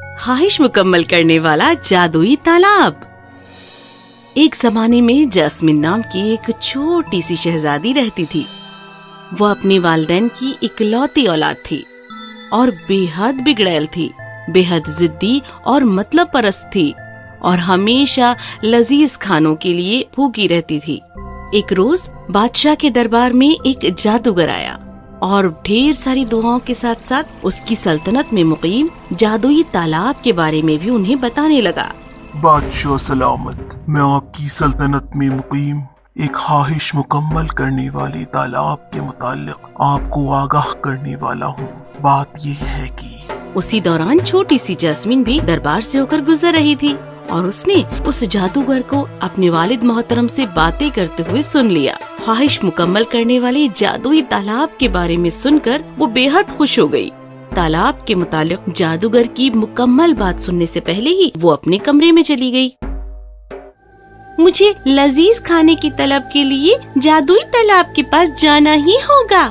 خواہش مکمل کرنے والا جادوئی تالاب۔ ایک زمانے میں جاسمین نام کی ایک چھوٹی سی شہزادی رہتی تھی۔ وہ اپنے والدین کی اکلوتی اولاد تھی اور بے حد بگڑیل تھی، بے حد ضدی اور مطلب پرست تھی اور ہمیشہ لذیذ کھانوں کے لیے بھوکی رہتی تھی۔ ایک روز بادشاہ کے دربار میں ایک جادوگر آیا اور ڈھیر ساری دعاؤں کے ساتھ ساتھ اس کی سلطنت میں مقیم جادوئی تالاب کے بارے میں بھی انہیں بتانے لگا۔ بادشاہ سلامت، میں آپ کی سلطنت میں مقیم ایک خواہش مکمل کرنے والے تالاب کے متعلق آپ کو آگاہ کرنے والا ہوں۔ بات یہ ہے کہ اسی دوران چھوٹی سی جاسمین بھی دربار سے ہو کر گزر رہی تھی اور اس نے اس جادوگر کو اپنے والد محترم سے باتیں کرتے ہوئے سن لیا۔ خواہش مکمل کرنے والے جادوئی تالاب کے بارے میں سن کر وہ بے حد خوش ہو گئی۔ تالاب کے متعلق جادوگر کی مکمل بات سننے سے پہلے ہی وہ اپنے کمرے میں چلی گئی۔ مجھے لذیذ کھانے کی طلب کے لیے جادوئی تالاب کے پاس جانا ہی ہوگا۔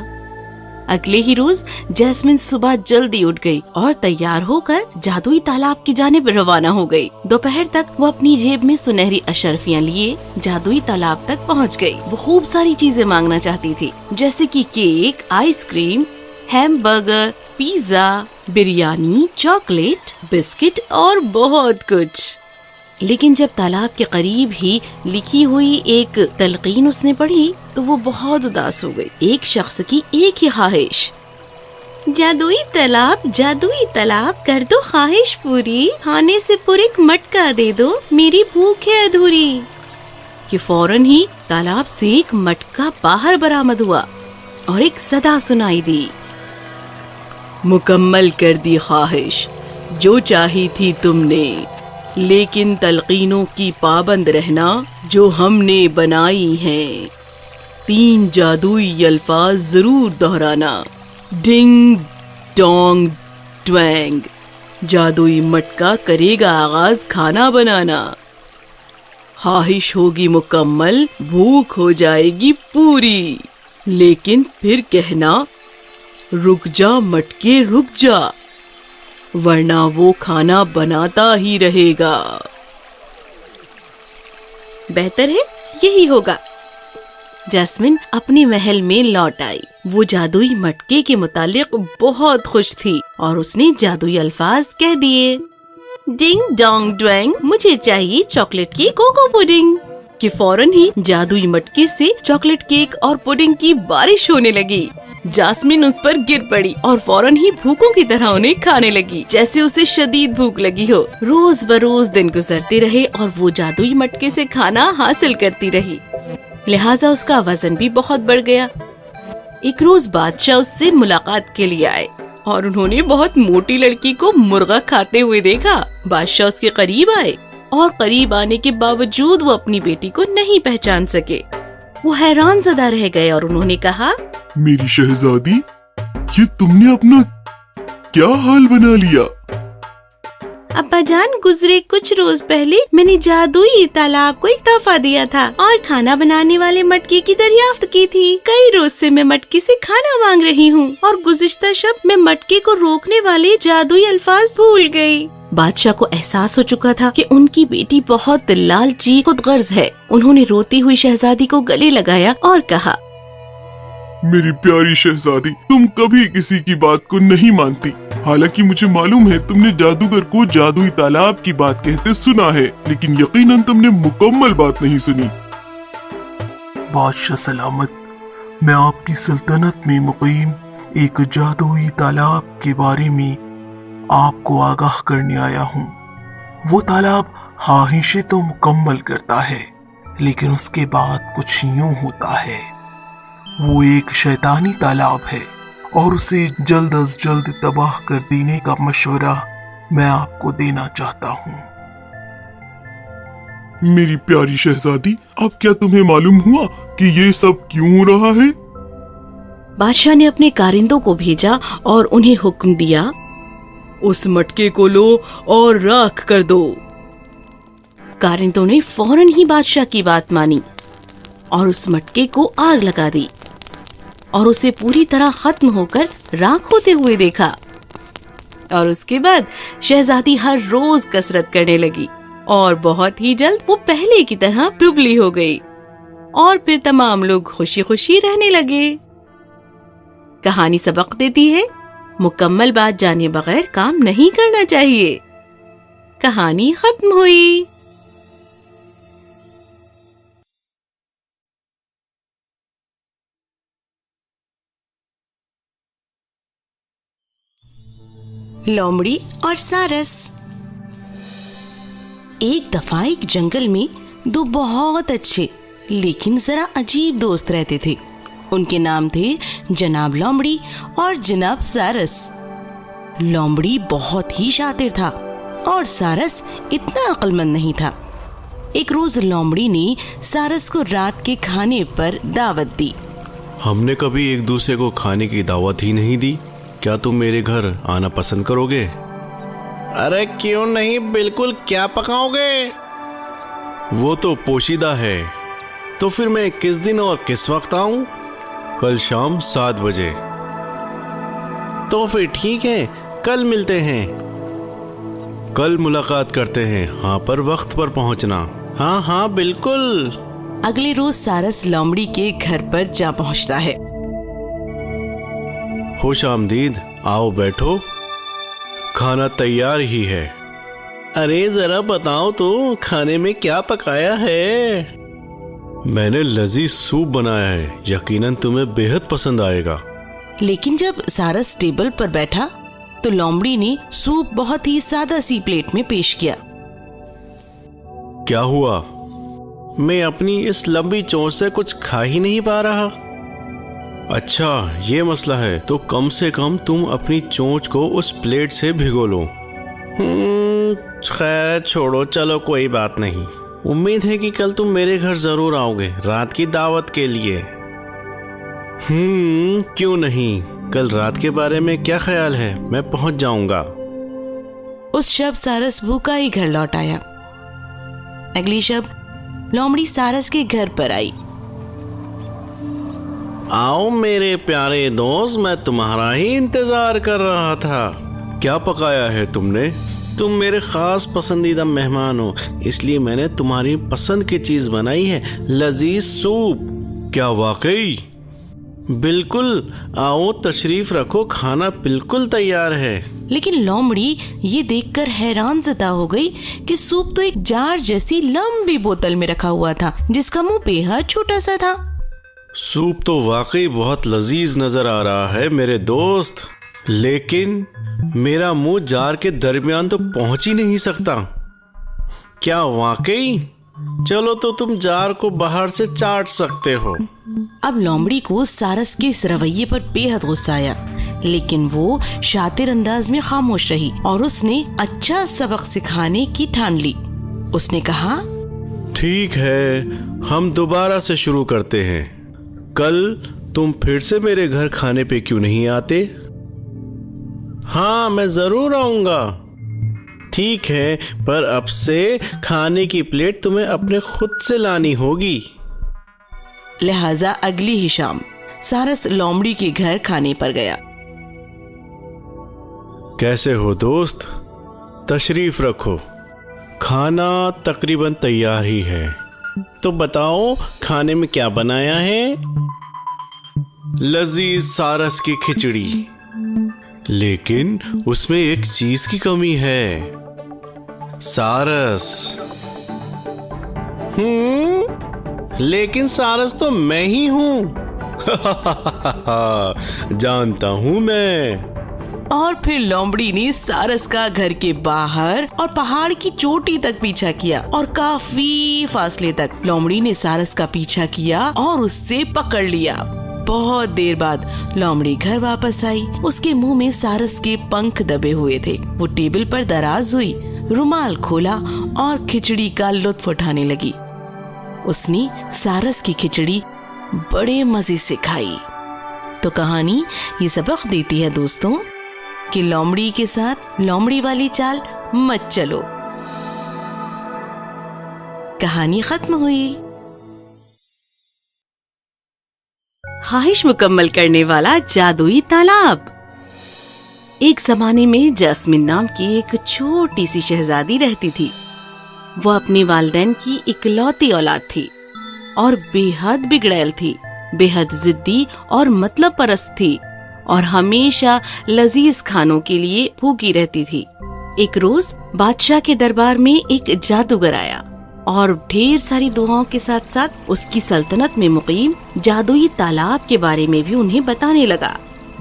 اگلے ہی روز جاسمین صبح جلدی اٹھ گئی اور تیار ہو کر جادوئی تالاب کی جانب روانہ ہو گئی۔ دوپہر تک وہ اپنی جیب میں سنہری اشرفیاں لیے جادوئی تالاب تک پہنچ گئی۔ وہ خوب ساری چیزیں مانگنا چاہتی تھی، جیسے کہ cake, ice cream, hamburger, pizza, biryani, chocolate, biscuit اور بہت کچھ۔ لیکن جب تالاب کے قریب ہی لکھی ہوئی ایک تلقین اس نے پڑھی تو وہ بہت اداس ہو گئی۔ ایک شخص کی ایک ہی خواہش، جادوئی تالاب کر دو خواہش پوری، کھانے سے پر ایک مٹکا دے دو، میری بھوک ہے ادھوری۔ کہ فوراً ہی تالاب سے ایک مٹکا باہر برآمد ہوا اور ایک صدا سنائی دی، مکمل کر دی خواہش جو چاہی تھی تم نے، لیکن تلقینوں کی پابند رہنا جو ہم نے بنائی ہیں۔ 3 جادوئی الفاظ ضرور دہرانا، ڈنگ ڈونگ ڈوینگ۔ جادوئی مٹکا کرے گا آغاز کھانا بنانا، خواہش ہوگی مکمل، بھوک ہو جائے گی پوری، لیکن پھر کہنا رک جا مٹکے رک جا، ورنہ وہ کھانا بناتا ہی رہے گا۔ بہتر ہے یہی ہوگا۔ جاسمین اپنے محل میں لوٹ آئی۔ وہ جادوئی مٹکے کے متعلق بہت خوش تھی اور اس نے جادوئی الفاظ کہہ دیے، ڈنگ ڈونگ ڈوینگ، مجھے چاہیے چاکلیٹ کیک کوکو پوڈنگ۔ کہ فوراً ہی جادوئی مٹکے سے چاکلیٹ کیک اور پوڈنگ کی بارش ہونے لگی۔ جاسمین اس پر گر پڑی اور فوراً ہی بھوکوں کی طرح انہیں کھانے لگی جیسے اسے شدید بھوک لگی ہو۔ روز بروز دن گزرتے رہے اور وہ جادوئی مٹکے سے کھانا حاصل کرتی رہی، لہٰذا اس کا وزن بھی بہت بڑھ گیا۔ ایک روز بادشاہ اس سے ملاقات کے لیے آئے اور انہوں نے بہت موٹی لڑکی کو مرغا کھاتے ہوئے دیکھا۔ بادشاہ اس کے قریب آئے اور قریب آنے کے باوجود وہ اپنی بیٹی کو نہیں پہچان سکے۔ وہ حیران زدہ رہ گئے اور انہوں نے کہا، میری شہزادی، یہ تم نے اپنا کیا حال بنا لیا؟ ابا جان، گزرے کچھ روز پہلے میں نے جادوئی تالاب کو ایک تحفہ دیا تھا اور کھانا بنانے والے مٹکے کی دریافت کی تھی۔ کئی روز سے میں مٹکے سے کھانا مانگ رہی ہوں اور گزشتہ شب میں مٹکے کو روکنے والے جادوئی الفاظ بھول گئی۔ بادشاہ کو احساس ہو چکا تھا کہ ان کی بیٹی بہت لالچی خود غرض ہے۔ انہوں نے روتی ہوئی شہزادی کو گلے لگایا اور کہا، میری پیاری شہزادی، تم کبھی کسی کی بات کو نہیں مانتی۔ حالانکہ مجھے معلوم ہے تم نے جادوگر کو جادوئی تالاب کی بات کہتے سنا ہے، لیکن یقیناً تم نے مکمل بات نہیں سنی۔ بادشاہ سلامت، میں آپ کی سلطنت میں مقیم ایک جادوئی تالاب کے بارے میں آپ کو آگاہ کرنے آیا ہوں۔ وہ تالاب خواہشیں تو مکمل کرتا ہے، لیکن اس کے بعد کچھ یوں ہوتا ہے۔ وہ ایک شیطانی تالاب ہے اور اسے جلد از جلد تباہ کر دینے کا مشورہ میں آپ کو دینا چاہتا ہوں۔ میری پیاری شہزادی، اب کیا تمہیں معلوم ہوا کہ یہ سب کیوں ہو رہا ہے؟ بادشاہ نے اپنے کارندوں کو بھیجا اور انہیں حکم دیا، اس مٹکے کو لو اور راکھ کر دو۔ کارندوں نے فوراً ہی بادشاہ کی بات مانی اور اس مٹکے کو آگ لگا دی اور اسے پوری طرح ختم ہو کر راکھ ہوتے ہوئے دیکھا۔ اور اس کے بعد شہزادی ہر روز کسرت کرنے لگی اور بہت ہی جلد وہ پہلے کی طرح دبلی ہو گئی اور پھر تمام لوگ خوشی خوشی رہنے لگے۔ کہانی سبق دیتی ہے مکمل بات جانے بغیر کام نہیں کرنا چاہیے۔ کہانی ختم ہوئی۔ لومڑی اور سارس۔ ایک دفعہ ایک جنگل میں دو بہت اچھے لیکن ذرا عجیب دوست رہتے تھے۔ ان کے نام تھے جناب لومڑی اور جناب سارس۔ لومڑی بہت ہی شاطر تھا اور سارس اتنا عقل مند نہیں تھا۔ ایک روز لومڑی نے سارس کو رات کے کھانے پر دعوت دی۔ ہم نے کبھی ایک دوسرے کو کھانے کی دعوت ہی نہیں دی، کیا تم میرے گھر آنا پسند کرو گے؟ ارے کیوں نہیں، بالکل، کیا پکاؤ گے؟ وہ تو پوشیدہ ہے، تو پھر میں کس دن اور کس وقت آؤں؟ کل شام 7 بجے۔ تو پھر ٹھیک ہے، کل ملتے ہیں۔ کل ملاقات کرتے ہیں، ہاں پر وقت پر پہنچنا۔ ہاں ہاں بالکل۔ اگلے روز سارس لومڑی کے گھر پر جا پہنچتا ہے۔ خوش آمدید، آؤ بیٹھو، کھانا تیار ہی ہے۔ ارے ذرا بتاؤ تو کھانے میں کیا پکایا ہے؟ میں نے لذیذ سوپ بنایا ہے، یقیناً تمہیں بے حد پسند آئے گا۔ لیکن جب سارس ٹیبل پر بیٹھا تو لومڑی نے سوپ بہت ہی سادہ سی پلیٹ میں پیش کیا۔ کیا ہوا؟ میں اپنی اس لمبی چونچ سے کچھ کھا ہی نہیں پا رہا۔ اچھا یہ مسئلہ ہے، تو کم سے کم تم اپنی چونچ کو اس پلیٹ سے بھگو لو۔ خیر چھوڑو، چلو کوئی بات نہیں۔ امید ہے کہ کل تم میرے گھر ضرور آؤ گے رات کی دعوت کے لیے۔ کیوں نہیں، کل رات کے بارے میں کیا خیال ہے؟ میں پہنچ جاؤں گا۔ اس شب سارس بھوکا ہی گھر لوٹ آیا۔ اگلی شب لومڑی سارس کے گھر پر آئی۔ آؤ میرے پیارے دوست، میں تمہارا ہی انتظار کر رہا تھا۔ کیا پکایا ہے تم نے؟ تم میرے خاص پسندیدہ مہمان ہو، اس لیے میں نے تمہاری پسند کی چیز بنائی ہے، لذیذ سوپ۔ کیا واقعی؟ بالکل، آؤ تشریف رکھو، کھانا بالکل تیار ہے۔ لیکن لومڑی یہ دیکھ کر حیران زدہ ہو گئی کہ سوپ تو ایک جار جیسی لمبی بوتل میں رکھا ہوا تھا جس کا منہ بے حد چھوٹا سا تھا۔ سوپ تو واقعی بہت لذیذ نظر آ رہا ہے میرے دوست، لیکن میرا منہ جار کے درمیان تو پہنچ ہی نہیں سکتا۔ کیا واقعی؟ چلو تو تم جار کو باہر سے چاٹ سکتے ہو۔ اب لومڑی کو سارس کے اس رویے پر بے حد غصہ آیا، لیکن وہ شاطر انداز میں خاموش رہی اور اس نے اچھا سبق سکھانے کی ٹھان لی۔ اس نے کہا، ٹھیک ہے، ہم دوبارہ سے شروع کرتے ہیں۔ کل تم پھر سے میرے گھر کھانے پہ کیوں نہیں آتے؟ ہاں میں ضرور آؤں گا۔ ٹھیک ہے، پر اب سے کھانے کی پلیٹ تمہیں اپنے خود سے لانی ہوگی۔ لہٰذا اگلی ہی شام سارس لومڑی کے گھر کھانے پر گیا۔ کیسے ہو دوست؟ تشریف رکھو، کھانا تقریباً تیار ہی ہے۔ تو بتاؤ کھانے میں کیا بنایا ہے؟ لذیذ سارس کی کھچڑی، لیکن اس میں ایک چیز کی کمی ہے، سارس۔ لیکن سارس تو میں ہی ہوں۔ جانتا ہوں میں۔ اور پھر لومڑی نے سارس کا گھر کے باہر اور پہاڑ کی چوٹی تک پیچھا کیا اور کافی فاصلے تک لومڑی نے سارس کا پیچھا کیا اور اس سے پکڑ لیا۔ بہت دیر بعد لومڑی گھر واپس آئی۔ اس کے منہ میں سارس کے پنکھ دبے ہوئے تھے۔ وہ ٹیبل پر دراز ہوئی، رومال کھولا اور کھچڑی کا لطف اٹھانے لگی۔ اس نے سارس کی کھچڑی بڑے مزے سے کھائی۔ تو کہانی یہ سبق دیتی ہے دوستوں کہ لومڑی کے ساتھ لومڑی والی چال مت چلو۔ کہانی ختم ہوئی۔ خواہش مکمل کرنے والا جادوئی تالاب۔ ایک زمانے میں جاسمین نام کی ایک چھوٹی سی شہزادی رہتی تھی۔ وہ اپنی والدین کی اکلوتی اولاد تھی اور بے حد بگڑیل تھی، بے حد ضدی اور مطلب پرست تھی اور ہمیشہ لذیذ کھانوں کے لیے بھوکی رہتی تھی۔ ایک روز بادشاہ کے دربار میں ایک جادوگر آیا اور ڈھیر ساری دعاؤں کے ساتھ ساتھ اس کی سلطنت میں مقیم جادوئی تالاب کے بارے میں بھی انہیں بتانے لگا۔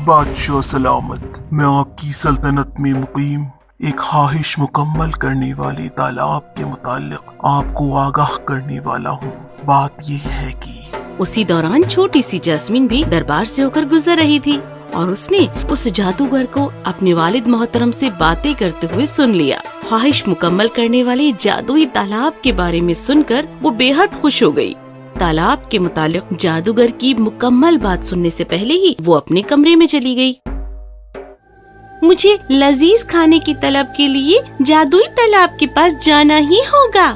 بادشاہ سلامت، میں آپ کی سلطنت میں مقیم ایک خواہش مکمل کرنے والے تالاب کے متعلق آپ کو آگاہ کرنے والا ہوں۔ بات یہ ہے کہ اسی دوران چھوٹی سی جاسمین بھی دربار سے ہو کر گزر رہی تھی اور اس نے اس جادوگر کو اپنے والد محترم سے باتیں کرتے ہوئے سن لیا۔ خواہش مکمل کرنے والے جادوئی تالاب کے بارے میں سن کر وہ بے حد خوش ہو گئی۔ تالاب کے متعلق جادوگر کی مکمل بات سننے سے پہلے ہی وہ اپنے کمرے میں چلی گئی۔ مجھے لذیذ کھانے کی طلب کے لیے جادوئی تالاب کے پاس جانا ہی ہوگا۔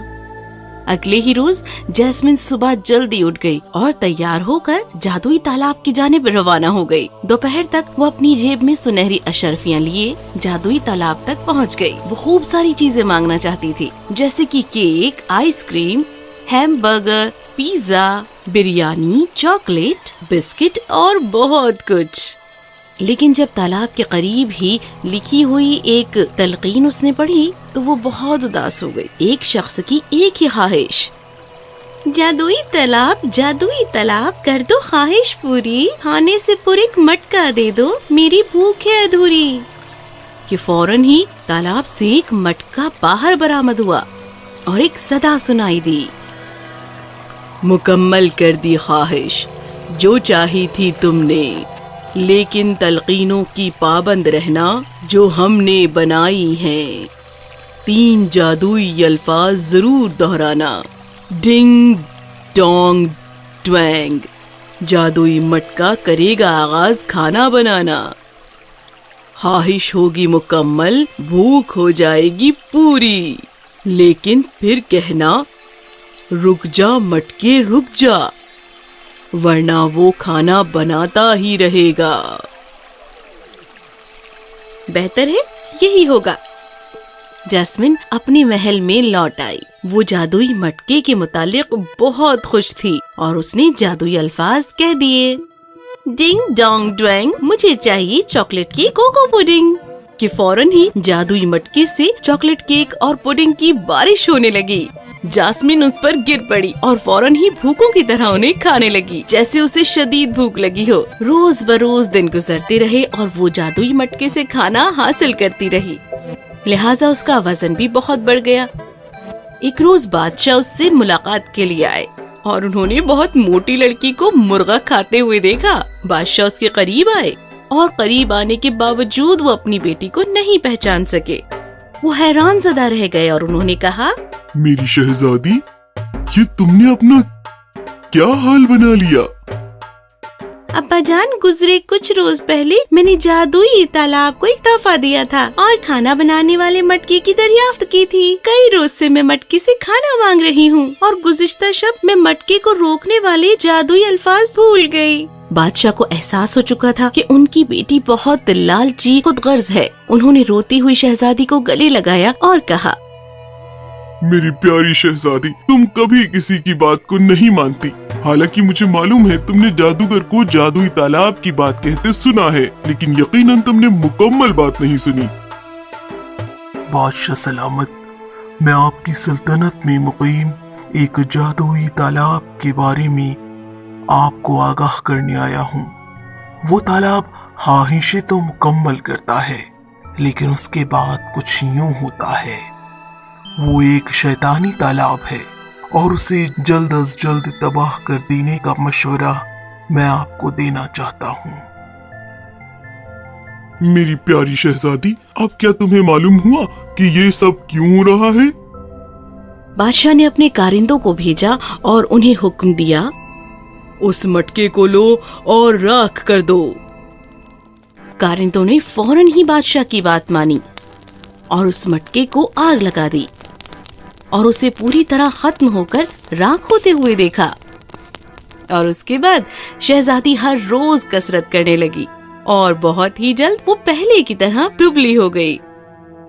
اگلے ہی روز جاسمین صبح جلدی اٹھ گئی اور تیار ہو کر جادوئی تالاب کی جانب روانہ ہو گئی۔ دوپہر تک وہ اپنی جیب میں سنہری اشرفیاں لیے جادوئی تالاب تک پہنچ گئی۔ وہ خوب ساری چیزیں مانگنا چاہتی تھی، جیسے کہ cake, ice cream, hamburger, pizza, biryani, chocolate, biscuit اور بہت کچھ۔ لیکن جب تالاب کے قریب ہی لکھی ہوئی ایک تلقین اس نے پڑھی تو وہ بہت اداس ہو گئی۔ ایک شخص کی ایک ہی خواہش، جادوئی تالاب کر دو خواہش پوری، کھانے سے پورے مٹکا دے دو، میری بھوک ہے ادھوری۔ کہ فوراً ہی تالاب سے ایک مٹکا باہر برآمد ہوا اور ایک صدا سنائی دی، مکمل کر دی خواہش جو چاہی تھی تم نے، لیکن تلقینوں کی پابند رہنا جو ہم نے بنائی ہیں۔ 3 جادوئی الفاظ ضرور دہرانا، ڈنگ ڈونگ ڈوینگ۔ جادوئی مٹکا کرے گا آغاز کھانا بنانا، خواہش ہوگی مکمل، بھوک ہو جائے گی پوری، لیکن پھر کہنا رک جا مٹکے رک جا، ورنہ وہ کھانا بناتا ہی رہے گا۔ بہتر ہے یہی ہوگا۔ جاسمین اپنے محل میں لوٹ آئی۔ وہ جادوئی مٹکے کے متعلق بہت خوش تھی اور اس نے جادوئی الفاظ کہہ دیے، ڈنگ ڈونگ ڈوینگ، مجھے چاہیے چاکلیٹ کی کوکو پوڈنگ۔ کہ فوراً ہی جادوئی مٹکے سے چاکلیٹ کیک اور پوڈنگ کی بارش ہونے لگی۔ جاسمین اس پر گر پڑی اور فوراً ہی بھوکوں کی طرح انہیں کھانے لگی جیسے اسے شدید بھوک لگی ہو۔ روز بروز دن گزرتے رہے اور وہ جادوئی مٹکے سے کھانا حاصل کرتی رہی، لہٰذا اس کا وزن بھی بہت بڑھ گیا۔ ایک روز بادشاہ اس سے ملاقات کے لیے آئے اور انہوں نے بہت موٹی لڑکی کو مرغا کھاتے ہوئے دیکھا۔ بادشاہ اس کے قریب آئے اور قریب آنے کے باوجود وہ اپنی بیٹی کو نہیں پہچان سکے۔ وہ حیران زدہ رہ گئے اور انہوں نے کہا، میری شہزادی، یہ تم نے اپنا کیا حال بنا لیا؟ ابا جان، گزرے کچھ روز پہلے میں نے جادوئی تالاب کو ایک تحفہ دیا تھا اور کھانا بنانے والے مٹکے کی دریافت کی تھی۔ کئی روز سے میں مٹکے سے کھانا مانگ رہی ہوں اور گزشتہ شب میں مٹکے کو روکنے والے جادوئی الفاظ بھول گئی۔ بادشاہ کو احساس ہو چکا تھا کہ ان کی بیٹی بہت لالچی خود غرض ہے۔ انہوں نے روتی ہوئی شہزادی کو گلے لگایا اور کہا، میری پیاری شہزادی، تم کبھی کسی کی بات کو نہیں مانتی، حالانکہ مجھے معلوم ہے تم نے جادوگر کو جادوئی تالاب کی بات کہتے سنا ہے، لیکن یقیناً تم نے مکمل بات نہیں سنی۔ بادشاہ سلامت، میں آپ کی سلطنت میں مقیم ایک جادوئی تالاب کے بارے میں آپ کو آگاہ کرنے آیا ہوں۔ وہ تالاب خواہشیں تو مکمل کرتا ہے، لیکن اس کے بعد کچھ یوں ہوتا ہے۔ وہ ایک شیطانی تالاب ہے اور اسے جلد از جلد تباہ کر دینے کا مشورہ میں آپ کو دینا چاہتا ہوں۔ میری پیاری شہزادی، اب کیا تمہیں معلوم ہوا کہ یہ سب کیوں ہو رہا ہے؟ بادشاہ نے اپنے کارندوں کو بھیجا اور انہیں حکم دیا، اس مٹکے کو لو اور راکھ کر دو۔ کارندوں نے فوراً ہی بادشاہ کی بات مانی اور اس مٹکے کو آگ لگا دی اور اسے پوری طرح ختم ہو کر راکھ ہوتے ہوئے دیکھا۔ اور اس کے بعد شہزادی ہر روز کثرت کرنے لگی اور بہت ہی جلد وہ پہلے کی طرح دبلی ہو گئی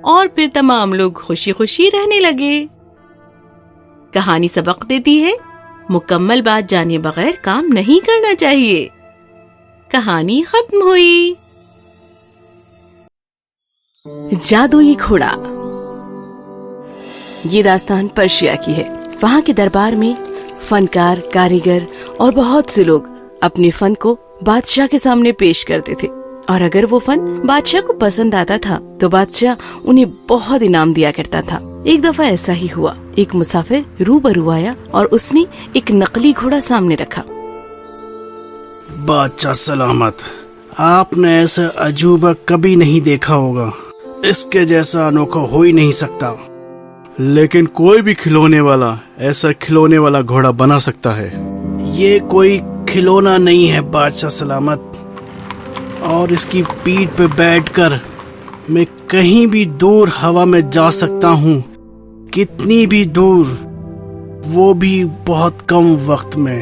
اور پھر تمام لوگ خوشی خوشی رہنے لگے۔ کہانی سبق دیتی ہے مکمل بات جانے بغیر کام نہیں کرنا چاہیے۔ کہانی ختم ہوئی۔ جادوئی گھوڑا۔ یہ داستان پرشیا کی ہے۔ وہاں کے دربار میں فنکار، کاریگر اور بہت سے لوگ اپنے فن کو بادشاہ کے سامنے پیش کرتے تھے، اور اگر وہ فن بادشاہ کو پسند آتا تھا تو بادشاہ انہیں بہت انعام دیا کرتا تھا۔ ایک دفعہ ایسا ہی ہوا۔ ایک مسافر روبرو آیا اور اس نے ایک نقلی گھوڑا سامنے رکھا۔ بادشاہ سلامت، آپ نے ایسا عجوبہ کبھی نہیں دیکھا ہوگا، اس کے جیسا انوکھا ہو ہی نہیں سکتا، لیکن کوئی بھی کھلونے والا ایسا کھلونے والا گھوڑا بنا سکتا ہے۔ یہ کوئی کھلونا نہیں ہے بادشاہ سلامت، اور اس کی پیٹھ پہ بیٹھ کر میں کہیں بھی دور ہوا میں جا سکتا ہوں، کتنی بھی دور، وہ بھی بہت کم وقت میں۔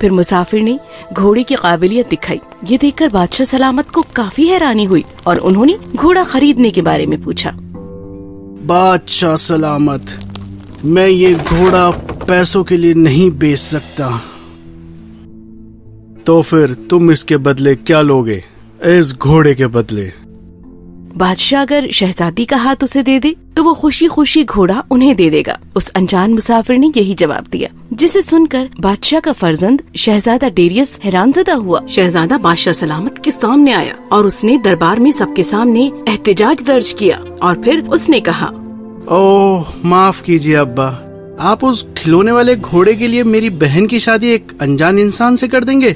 پھر مسافر نے گھوڑے کی قابلیت دکھائی۔ یہ دیکھ کر بادشاہ سلامت کو کافی حیرانی ہوئی اور انہوں نے گھوڑا خریدنے کے بارے میں پوچھا۔ بادشاہ سلامت، میں یہ گھوڑا پیسوں کے لیے نہیں بیچ سکتا۔ تو پھر تم اس کے بدلے کیا لوگے؟ اس گھوڑے کے بدلے؟ بادشاہ اگر شہزادی کا ہاتھ اسے دے دے تو وہ خوشی خوشی گھوڑا انہیں دے دے گا۔ اس انجان مسافر نے یہی جواب دیا، جسے سن کر بادشاہ کا فرزند شہزادہ ڈیریس حیران زدہ ہوا۔ شہزادہ بادشاہ سلامت کے سامنے آیا اور اس نے دربار میں سب کے سامنے احتجاج درج کیا، اور پھر اس نے کہا، اوہ معاف کیجیے ابا، آپ اس کھلونے والے گھوڑے کے لیے میری بہن کی شادی ایک انجان انسان سے کر دیں گے؟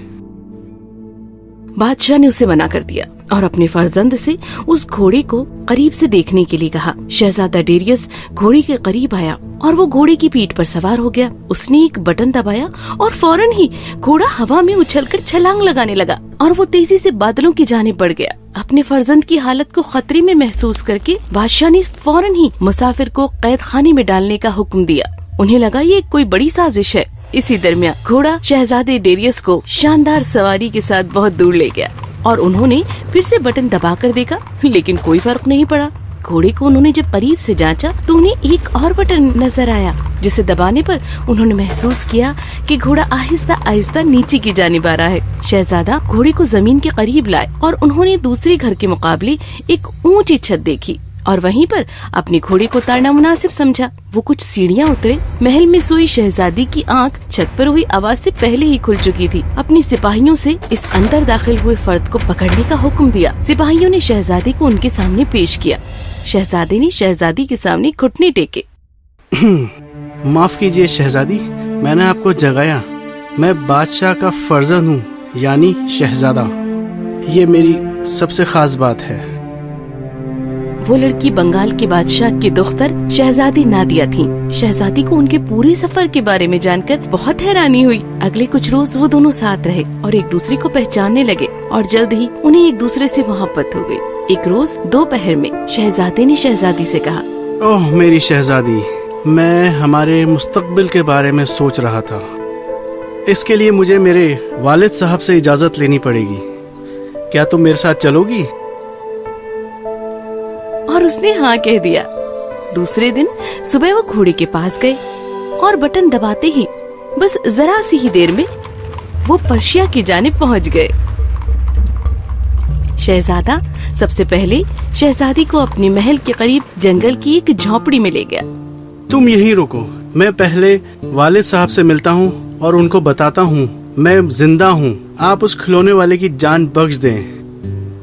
بادشاہ نے اسے منع کر دیا اور اپنے فرزند سے اس گھوڑے کو قریب سے دیکھنے کے لیے کہا۔ شہزادہ ڈیریس گھوڑے کے قریب آیا اور وہ گھوڑے کی پیٹھ پر سوار ہو گیا۔ اس نے ایک بٹن دبایا اور فوراً ہی گھوڑا ہوا میں اچھل کر چھلانگ لگانے لگا اور وہ تیزی سے بادلوں کی جانب بڑھ گیا۔ اپنے فرزند کی حالت کو خطرے میں محسوس کر کے بادشاہ نے فوراً ہی مسافر کو قید خانے میں ڈالنے کا حکم دیا۔ انہیں لگا یہ کوئی بڑی سازش ہے۔ اسی درمیان گھوڑا شہزادے ڈیریس کو شاندار سواری کے ساتھ بہت دور لے گیا اور انہوں نے پھر سے بٹن دبا کر دیکھا، لیکن کوئی فرق نہیں پڑا۔ گھوڑے کو انہوں نے جب قریب سے جانچا تو انہیں ایک اور بٹن نظر آیا، جسے دبانے پر انہوں نے محسوس کیا کہ گھوڑا آہستہ آہستہ نیچے کی جانب آ رہا ہے۔ شہزادہ گھوڑے کو زمین کے قریب لائے اور انہوں نے دوسرے گھر کے مقابلے ایک اونچی چھت دیکھی اور وہیں پر اپنے گھوڑے کو اتارنا مناسب سمجھا۔ وہ کچھ سیڑھیاں اترے۔ محل میں سوئی شہزادی کی آنکھ چھت پر ہوئی آواز سے پہلے ہی کھل چکی تھی۔ اپنی سپاہیوں سے اس اندر داخل ہوئے فرد کو پکڑنے کا حکم دیا۔ سپاہیوں نے شہزادی کو ان کے سامنے پیش کیا۔ شہزادے نے شہزادی کے سامنے گھٹنے ٹیکے۔ معاف کیجیے شہزادی، میں نے آپ کو جگایا۔ میں بادشاہ کا فرزند ہوں، یعنی شہزادہ۔ یہ میری سب سے خاص بات ہے۔ وہ لڑکی بنگال کے بادشاہ کی دختر شہزادی نادیہ تھی۔ شہزادی کو ان کے پورے سفر کے بارے میں جان کر بہت حیرانی ہوئی۔ اگلے کچھ روز وہ دونوں ساتھ رہے اور ایک دوسرے کو پہچاننے لگے اور جلد ہی انہیں ایک دوسرے سے محبت ہو گئی۔ ایک روز دوپہر میں شہزادے نے شہزادی سے کہا، اوہ میری شہزادی، میں ہمارے مستقبل کے بارے میں سوچ رہا تھا۔ اس کے لیے مجھے میرے والد صاحب سے اجازت لینی پڑے گی۔ کیا تم میرے ساتھ چلو گی؟ اور اس نے ہاں کہہ دیا۔ دوسرے دن صبح وہ گھوڑے کے پاس گئے اور بٹن دباتے ہی بس ذرا سی ہی دیر میں وہ پرشیا کی جانب پہنچ گئے۔ شہزادہ سب سے پہلے شہزادی کو اپنے محل کے قریب جنگل کی ایک جھونپڑی میں لے گیا۔ تم یہیں رکو، میں پہلے والد صاحب سے ملتا ہوں اور ان کو بتاتا ہوں میں زندہ ہوں۔ آپ اس کھلونے والے کی جان بخش دیں۔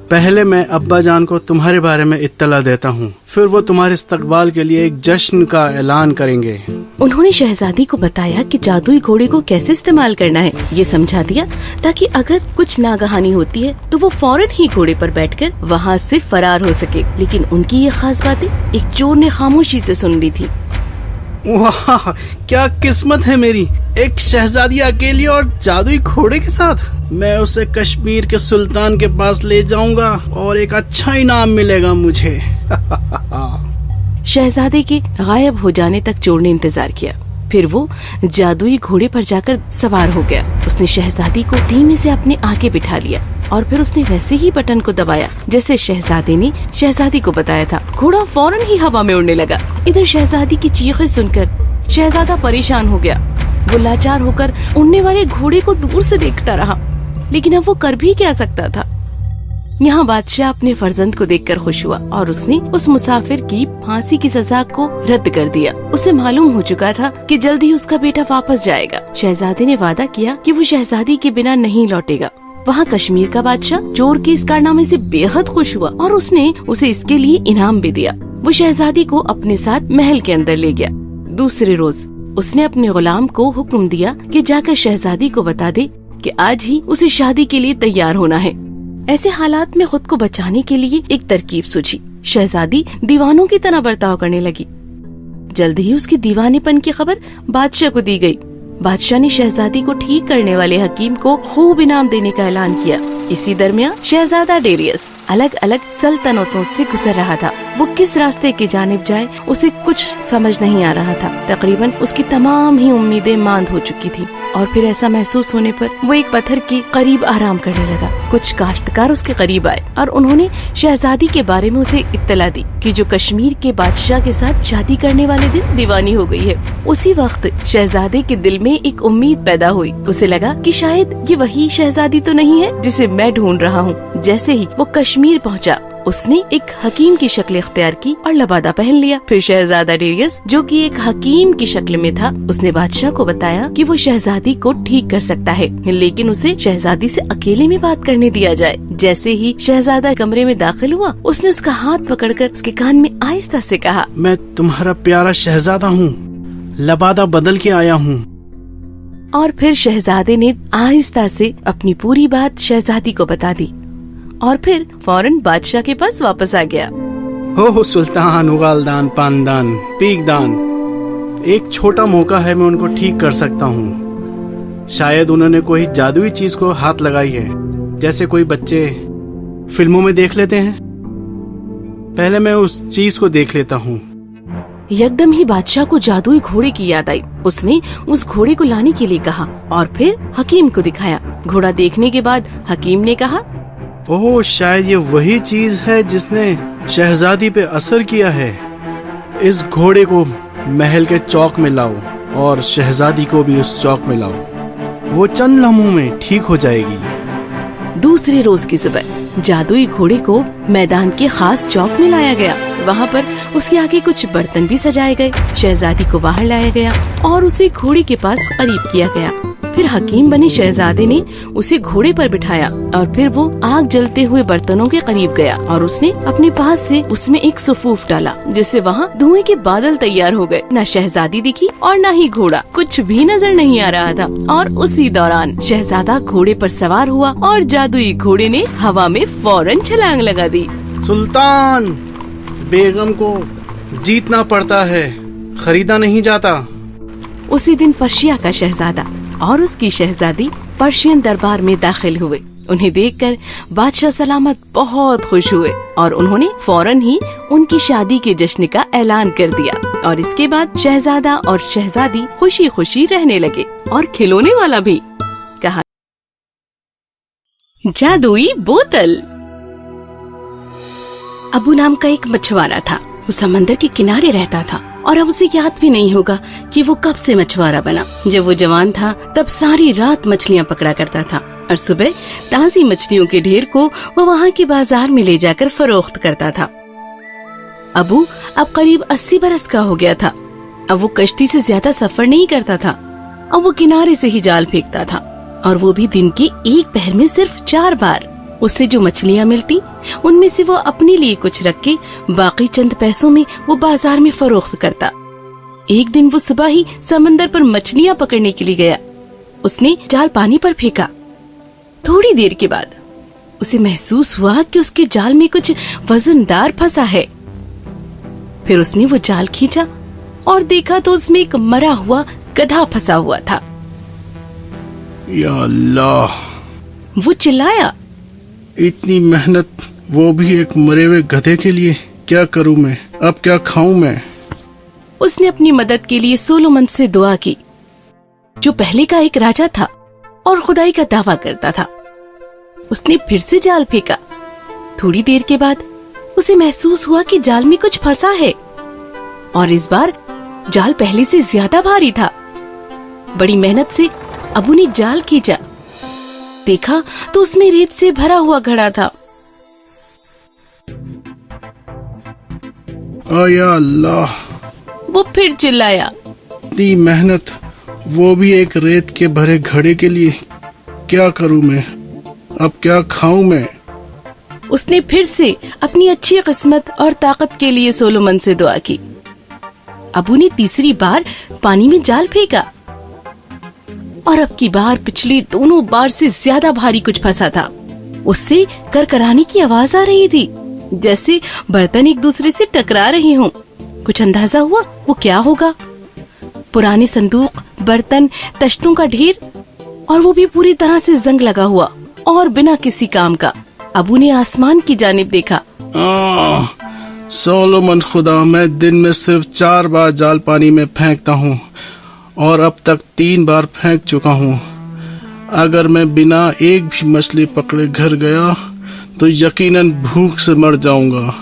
پہلے میں ابا جان کو تمہارے بارے میں اطلاع دیتا ہوں، پھر وہ تمہارے استقبال کے لیے ایک جشن کا اعلان کریں گے۔ انہوں نے شہزادی کو بتایا کہ جادوئی گھوڑے کو کیسے استعمال کرنا ہے، یہ سمجھا دیا تاکہ اگر کچھ ناگہانی ہوتی ہے تو وہ فوراً ہی گھوڑے پر بیٹھ کر وہاں سے فرار ہو سکے۔ لیکن ان کی یہ خاص باتیں ایک چور نے خاموشی سے سن لی تھی۔ واہ، کیا قسمت ہے میری، ایک شہزادی اکیلی اور جادوئی گھوڑے کے ساتھ۔ میں اسے کشمیر کے سلطان کے پاس لے جاؤں گا اور ایک اچھا انعام ملے گا مجھے۔ شہزادے کے غائب ہو جانے تک چور نے انتظار کیا، پھر وہ جادوئی گھوڑے پر جا کر سوار ہو گیا۔ اس نے شہزادی کو دھیمے سے اپنے آگے بٹھا لیا और फिर उसने वैसे ही बटन को दबाया जैसे शहजादे ने शहजादी को बताया था। घोड़ा फौरन ही हवा में उड़ने लगा। इधर शहजादी की चीखें सुनकर शहजादा परेशान हो गया। वो लाचार होकर उड़ने वाले घोड़े को दूर से देखता रहा, लेकिन अब वो कर भी क्या सकता था। यहाँ बादशाह अपने फर्जंद को देखकर खुश हुआ और उसने उस मुसाफिर की फांसी की सजा को रद्द कर दिया। उसे मालूम हो चुका था कि जल्द ही उसका बेटा वापस जाएगा। शहजादे ने वादा किया कि वो शहजादी के बिना नहीं लौटेगा। वहाँ कश्मीर का बादशाह चोर के इस कारनामे से बेहद खुश हुआ और उसने उसे इसके लिए इनाम भी दिया। वो शहजादी को अपने साथ महल के अंदर ले गया। दूसरे रोज उसने अपने गुलाम को हुक्म दिया कि जाकर शहजादी को बता दे कि आज ही उसे शादी के लिए तैयार होना है। ऐसे हालात में खुद को बचाने के लिए एक तरकीब सूझी। शहजादी दीवानों की तरह बर्ताव करने लगी। जल्द ही उसकी दीवानेपन की खबर बादशाह को दी गई। बादशाह ने शहजादी को ठीक करने वाले हकीम को खूब इनाम देने का ऐलान किया। इसी दरमियान शहजादा डेरियस अलग अलग सल्तनतों से गुजर रहा था। वो किस रास्ते की जानिब जाए उसे कुछ समझ नहीं आ रहा था। तकरीबन उसकी तमाम ही उम्मीदें मांद हो चुकी थी और फिर ऐसा महसूस होने पर वो एक पत्थर के करीब आराम करने लगा। कुछ काश्तकार उसके करीब आए और उन्होंने शहजादी के बारे में उसे इत्तला दी कि जो कश्मीर के बादशाह के साथ शादी करने वाले दिन दीवानी हो गई है। उसी वक्त शहजादे के दिल में एक उम्मीद पैदा हुई। उसे लगा कि शायद ये वही शहजादी तो नहीं है जिसे मैं ढूंढ रहा हूँ। जैसे ही वो कश्मीर पहुँचा, उसने एक हकीम की शक्ल इख्तियार की और लबादा पहन लिया। फिर शहजादा डेरियस, जो कि एक हकीम की शक्ल में था, उसने बादशाह को बताया कि वो शहजादी को ठीक कर सकता है, लेकिन उसे शहजादी से अकेले में बात करने दिया जाए। जैसे ही शहजादा कमरे में दाखिल हुआ, उसने उसका हाथ पकड़कर उसके कान में आहिस्ता से कहा, मैं तुम्हारा प्यारा शहजादा हूँ, लबादा बदल के आया हूँ। और फिर शहजादे ने आहिस्ता से अपनी पूरी बात शहजादी को बता दी और फिर फौरन बादशाह के पास वापस आ गया। हो सुल्तान, उगालदान, पानदान, पीकदान, एक छोटा मौका है, मैं उनको ठीक कर सकता हूँ। शायद उन्होंने कोई जादुई चीज को हाथ लगाई है, जैसे कोई बच्चे फिल्मों में देख लेते हैं। पहले मैं उस चीज को देख लेता हूँ। यकदम ही बादशाह को जादुई घोड़े की याद आई। उसने उस घोड़े को लाने के लिए कहा और फिर हकीम को दिखाया। घोड़ा देखने के बाद हकीम ने कहा, ओह, शायद ये वही चीज है जिसने शहजादी पे असर किया है। इस घोड़े को महल के चौक में लाओ और शहजादी को भी उस चौक में लाओ। वो चंद लम्हों में ठीक हो जाएगी। दूसरे रोज की सुबह जादुई घोड़े को मैदान के खास चौक में लाया गया। वहाँ पर उसके आगे कुछ बर्तन भी सजाए गए। शहजादी को बाहर लाया गया और उसे घोड़े के पास करीब किया गया। फिर हकीम बने शहजादे ने उसे घोड़े पर बिठाया और फिर वो आग जलते हुए बर्तनों के करीब गया और उसने अपने पास से उसमें एक सफूफ डाला, जिससे वहाँ धुएं के बादल तैयार हो गए। न शहजादी दिखी और न ही घोड़ा, कुछ भी नजर नहीं आ रहा था। और उसी दौरान शहजादा घोड़े पर सवार हुआ और जादुई घोड़े ने हवा में फौरन छलांग लगा दी। सुल्तान, बेगम को जीतना पड़ता है, खरीदा नहीं जाता। उसी दिन पर्शिया का शहजादा और उसकी शहजादी पर्शियन दरबार में दाखिल हुए। उन्हें देखकर बादशाह सलामत बहुत खुश हुए और उन्होंने फौरन ही उनकी शादी के जश्न का ऐलान कर दिया। और इसके बाद शहजादा और शहजादी खुशी खुशी रहने लगे। और खिलौने वाला भी कहा, जादुई बोतल। अबू नाम का एक मछुआरा था। वो समंदर के किनारे रहता था और अब उसे याद भी नहीं होगा कि वो कब से मछुआरा बना। जब वो जवान था तब सारी रात मछलियाँ पकड़ा करता था और सुबह ताजी मछलियों के ढेर को वो वहाँ के बाजार में ले जाकर फरोख्त करता था। अबू अब करीब 80 बरस का हो गया था। अब वो कश्ती से ज्यादा सफर नहीं करता था। अब वो किनारे से ही जाल फेंकता था और वो भी दिन के एक पहर में सिर्फ 4 बार। उससे जो मछलियाँ मिलती उनमें से वो अपने लिए कुछ रख के बाकी चंद पैसों में वो बाजार में फरोख्त करता। एक दिन वो सुबह ही समंदर पर मछलियाँ पकड़ने के लिए गया। उसने जाल पानी पर फेंका। थोड़ी देर के बाद उसे महसूस हुआ कि उसके जाल में कुछ वजनदार फंसा है। फिर उसने वो जाल खींचा और देखा तो उसमें एक मरा हुआ गधा फंसा हुआ था। या अल्लाह, वो चिल्लाया, इतनी मेहनत, वो भी एक मरे हुए गधे के लिए। क्या करूं मैं, अब क्या खाऊं मैं। उसने अपनी मदद के लिए सोलोमन से दुआ की, जो पहले का एक राजा था और खुदाई का दावा करता था। उसने फिर से जाल फेंका। थोड़ी देर के बाद उसे महसूस हुआ कि जाल में कुछ फंसा है और इस बार जाल पहले से ज्यादा भारी था। बड़ी मेहनत से अबू ने जाल खींचा, देखा तो उसमें रेत से भरा हुआ घड़ा था। या अल्लाह, वो फिर चिल्लाया। इतनी मेहनत, वो भी एक रेत के भरे घड़े के लिए। क्या करूं मैं, अब क्या खाऊं मैं? उसने फिर से अपनी अच्छी किस्मत और ताकत के लिए सोलोमन से दुआ की। अबू ने तीसरी बार पानी में जाल फेंका और अब की बार पिछली दोनों बार से ज्यादा भारी कुछ फंसा था। उससे करकराने की आवाज आ रही थी, जैसे बर्तन एक दूसरे से टकरा रहे हों। कुछ अंदाजा हुआ वो क्या होगा? पुराने संदूक, बर्तन, तश्तों का ढेर, और वो भी पूरी तरह से जंग लगा हुआ और बिना किसी काम का। अबू ने आसमान की जानिब देखा। सोलोमन खुदा, मैं दिन में सिर्फ 4 बार जाल पानी में फेंकता हूँ और अब तक 3 बार फेंक चुका हूँ। अगर मैं बिना एक भी मछली पकड़े घर गया तो यकीनन भूख से मर जाऊंगा।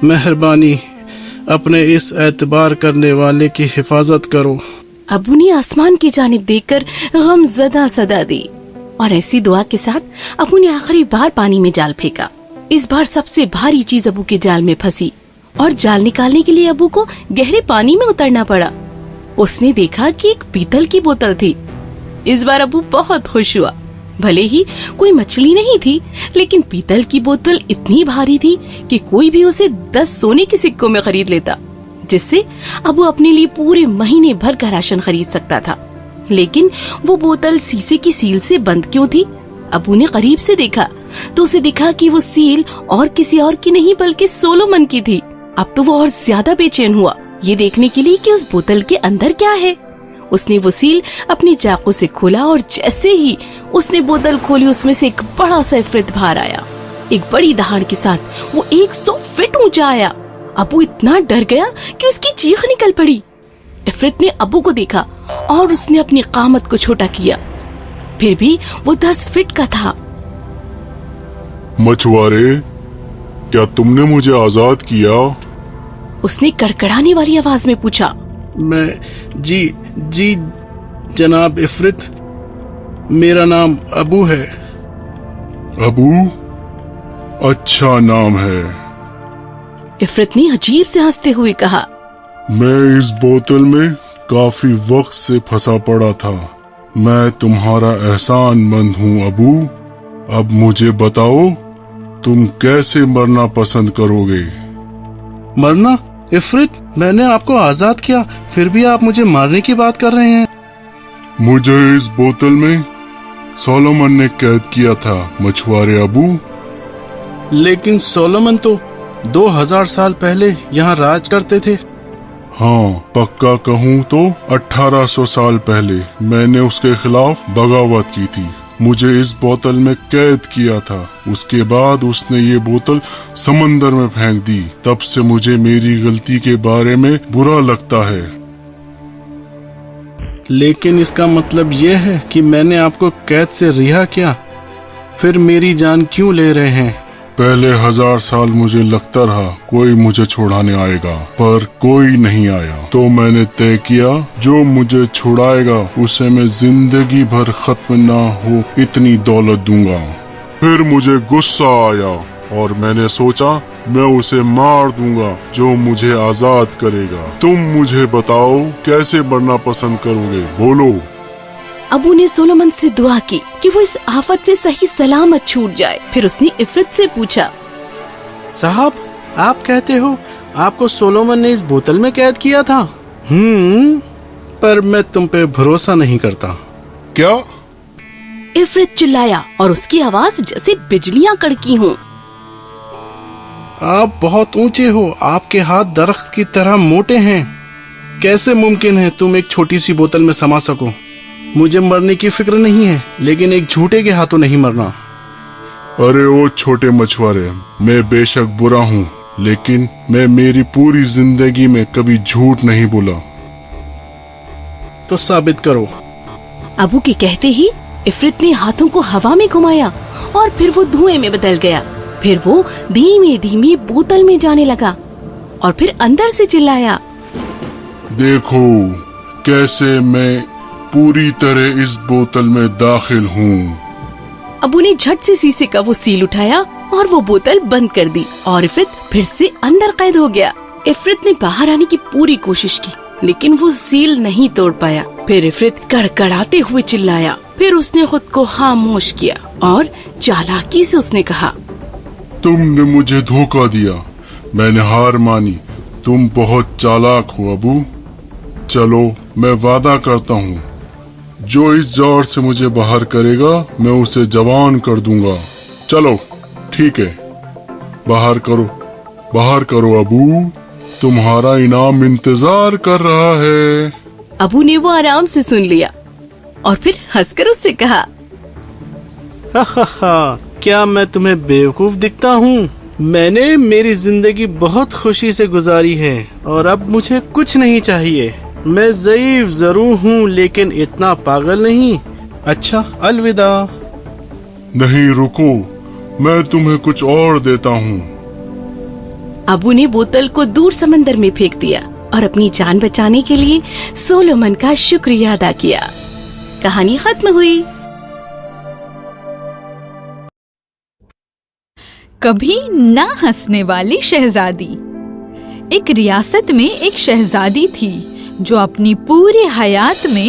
मेहरबानी अपने इस एतबार करने वाले की हिफाजत करो। अबू ने आसमान की जानिब देखकर गमज़दा सदा दी और ऐसी दुआ के साथ अबू ने आखिरी बार पानी में जाल फेंका। इस बार सबसे भारी चीज अबू के जाल में फंसी और जाल निकालने के लिए अबू को गहरे पानी में उतरना पड़ा। उसने देखा कि एक पीतल की बोतल थी। इस बार अबू बहुत खुश हुआ। भले ही कोई मछली नहीं थी, लेकिन पीतल की बोतल इतनी भारी थी कि कोई भी उसे 10 सोने के सिक्कों में खरीद लेता, जिससे अबू अपने लिए पूरे महीने भर का राशन खरीद सकता था। लेकिन वो बोतल शीशे की सील से बंद क्यों थी? अबू ने करीब से देखा तो उसे दिखा कि वो सील और किसी और की नहीं बल्कि सोलोमन की थी। अब तो वो और ज्यादा बेचैन हुआ ये देखने के लिए कि उस बोतल के अंदर क्या है। उसने वो सील अपने चाकू से खोला और जैसे ही उसने बोतल खोली, उसमें से एक बड़ा सा इफरित बाहर आया। एक बड़ी दहाड़ के साथ वो 100 फीट ऊंचा आया। अबू इतना डर गया कि उसकी चीख निकल पड़ी। इफरित ने अबू को देखा और उसने अपनी कामत को छोटा किया। फिर भी वो 10 फीट का था। मछुआरे, क्या तुमने मुझे आजाद किया? उसने कड़कड़ाने वाली आवाज में पूछा। मैं जी जनाब इफरित, मेरा नाम अबू है। अबू? अच्छा नाम है। इफरित ने अजीब से हंसते हुए कहा। मैं इस बोतल में काफी वक्त से फंसा पड़ा था। मैं तुम्हारा एहसानमंद हूँ अबू। अब मुझे बताओ, तुम कैसे मरना पसंद करोगे? मरना? इफरित, मैंने आपको आजाद किया, फिर भी आप मुझे मारने की बात कर रहे हैं। मुझे इस बोतल में सोलोमन ने कैद किया था मछुआरे अबू। लेकिन सोलोमन तो 2000 साल पहले यहाँ राज करते थे। हाँ, पक्का कहूँ तो 1800 साल पहले मैंने उसके खिलाफ बगावत की थी। मुझे इस बोतल में कैद किया था। उसके बाद उसने ये बोतल समंदर में फेंक दी। तब से मुझे मेरी गलती के बारे में बुरा लगता है। लेकिन इसका मतलब ये है कि मैंने आपको कैद से रिहा किया, फिर मेरी जान क्यों ले रहे हैं? पहले 1000 साल मुझे लगता रहा कोई मुझे छुड़ाने आएगा, पर कोई नहीं आया। तो मैंने तय किया जो मुझे छुड़ाएगा उसे मैं जिंदगी भर खत्म ना हो इतनी दौलत दूंगा। फिर मुझे गुस्सा आया और मैंने सोचा मैं उसे मार दूंगा जो मुझे आजाद करेगा। तुम मुझे बताओ कैसे मरना पसंद करोगे, बोलो। अबू ने सोलोमन से दुआ की कि वो इस आफत से सही सलामत छूट जाए। फिर उसने इफरित से पूछा। साहब, आप कहते हो आपको सोलोमन ने इस बोतल में कैद किया था? पर मैं तुम पे भरोसा नहीं करता। क्या? इफरित चिल्लाया और उसकी आवाज जैसे बिजलियां कड़की हों। आप बहुत ऊंचे हो, आपके हाथ दरख्त की तरह मोटे हैं। कैसे मुमकिन है तुम एक छोटी सी बोतल में समा सको? मुझे मरने की फिक्र नहीं है, लेकिन एक झूठे के हाथों नहीं मरना। अरे ओ छोटे मछुआरे, मैं बेशक बुरा हूँ, लेकिन मैं मेरी पूरी जिंदगी में कभी झूठ नहीं बोला। तो साबित करो। अबू के कहते ही इफरित ने हाथों को हवा में घुमाया اور پھر وہ دھوئیں میں بدل گیا. پھر وہ دھیمے دھیمے بوتل میں جانے لگا اور پھر اندر سے چلایا, دیکھو کیسے میں پوری طرح اس بوتل میں داخل ہوں. ابو نے جھٹ سے شیشے کا وہ سیل اٹھایا اور وہ بوتل بند کر دی اور عفرت پھر سے اندر قید ہو گیا. عفرت نے باہر آنے کی پوری کوشش کی لیکن وہ سیل نہیں توڑ پایا. پھر عفرت کڑکڑاتے ہوئے چلایا. پھر اس نے خود کو خاموش کیا اور چالاکی سے اس نے کہا, تم نے مجھے دھوکہ دیا, میں نے ہار مانی. تم بہت چالاک ہو ابو. چلو میں وعدہ کرتا ہوں جو اس جار سے مجھے باہر کرے گا میں اسے جوان کر دوں گا. چلو ٹھیک ہے, باہر کرو ابو, تمہارا انعام انتظار کر رہا ہے. ابو نے وہ آرام سے سن لیا اور پھر ہنس کر اس سے کہا, کیا میں تمہیں بیوقوف دکھتا ہوں؟ میں نے میری زندگی بہت خوشی سے گزاری ہے اور اب مجھے کچھ نہیں چاہیے. میں ضعیف ضرور ہوں لیکن اتنا پاگل نہیں. اچھا الوداع. نہیں رکو, میں تمہیں کچھ اور دیتا ہوں. ابو نے بوتل کو دور سمندر میں پھینک دیا اور اپنی جان بچانے کے لیے سولومن کا شکریہ ادا کیا. کہانی ختم ہوئی. کبھی نہ ہنسنے والی شہزادی. ایک ریاست میں ایک شہزادی تھی جو اپنی پوری حیات میں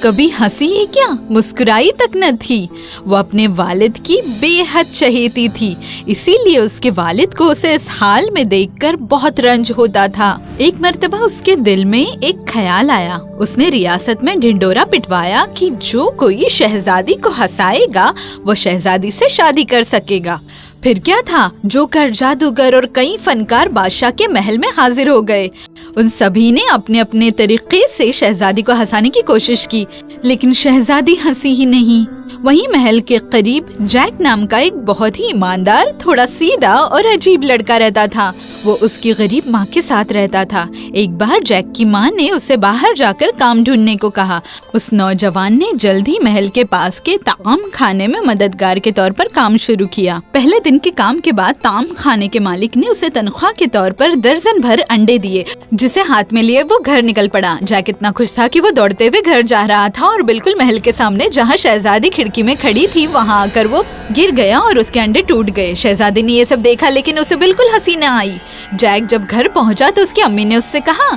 کبھی ہنسی ہی کیا مسکرائی تک نہ تھی. وہ اپنے والد کی بے حد چہیتی تھی, اسی لیے اس کے والد کو اسے اس حال میں دیکھ کر بہت رنج ہوتا تھا. ایک مرتبہ اس کے دل میں ایک خیال آیا. اس نے ریاست میں ڈھنڈورا پٹوایا کہ جو کوئی شہزادی کو ہنسائے گا وہ شہزادی سے شادی کر سکے گا. پھر کیا تھا, جو کر جادوگر اور کئی فنکار بادشاہ کے محل میں حاضر ہو گئے. ان سبھی نے اپنے اپنے طریقے سے شہزادی کو ہنسانے کی کوشش کی لیکن شہزادی ہنسی ہی نہیں. وہیں محل کے قریب جیک نام کا ایک بہت ہی ایماندار, تھوڑا سیدھا اور عجیب لڑکا رہتا تھا. وہ اس کی غریب ماں کے ساتھ رہتا تھا. ایک بار جیک کی ماں نے اسے باہر جا کر کام ڈھونڈنے کو کہا. اس نوجوان نے جلد ہی محل کے پاس کے طعام کھانے میں مددگار کے طور پر کام شروع کیا. پہلے دن کے کام کے بعد طعام کھانے کے مالک نے اسے تنخواہ کے طور پر درجن بھر انڈے دیے, جسے ہاتھ میں لیے وہ گھر نکل پڑا. جیک اتنا خوش تھا کہ وہ دوڑتے ہوئے گھر جا رہا تھا اور بالکل محل کے سامنے جہاں شہزادی کھڑکی میں کھڑی تھی وہاں آ کر وہ گر گیا اور اس کے انڈے ٹوٹ گئے. شہزادی نے یہ سب دیکھا لیکن اسے بالکل ہنسی نہ آئی. جیک جب گھر پہنچا تو اس کی امی نے اس سے کہا,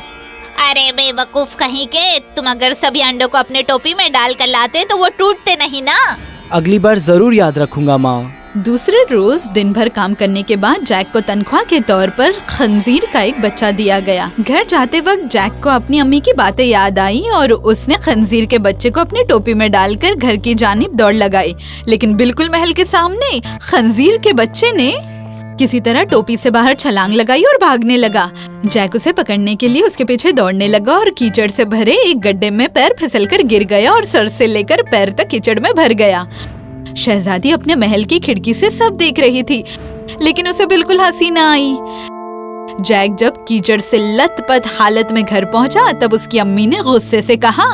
ارے بے وقوف کہیں کے, تم اگر سبھی انڈوں کو اپنے ٹوپی میں ڈال کر لاتے تو وہ ٹوٹتے نہیں نا. اگلی بار ضرور یاد رکھوں گا ماں. دوسرے روز دن بھر کام کرنے کے بعد جیک کو تنخواہ کے طور پر خنزیر کا ایک بچہ دیا گیا. گھر جاتے وقت جیک کو اپنی امی کی باتیں یاد آئی اور اس نے خنزیر کے بچے کو اپنی ٹوپی میں ڈال کر گھر کی جانب دوڑ لگائی. لیکن بالکل محل کے سامنے خنزیر کے بچے نے کسی طرح ٹوپی سے باہر چھلانگ لگائی اور بھاگنے لگا. جیک اسے پکڑنے کے لیے اس کے پیچھے دوڑنے لگا اور کیچڑ سے بھرے ایک گڈھے میں پیر پھسل کر گر گیا اور سر سے لے کر پیر تک کیچڑ میں بھر گیا. شہزادی اپنے محل کی کھڑکی سے سب دیکھ رہی تھی لیکن اسے بالکل ہنسی نہ آئی. جیک جب کیچڑ سے لت پت حالت میں گھر پہنچا تب اس کی امی نے غصے سے کہا,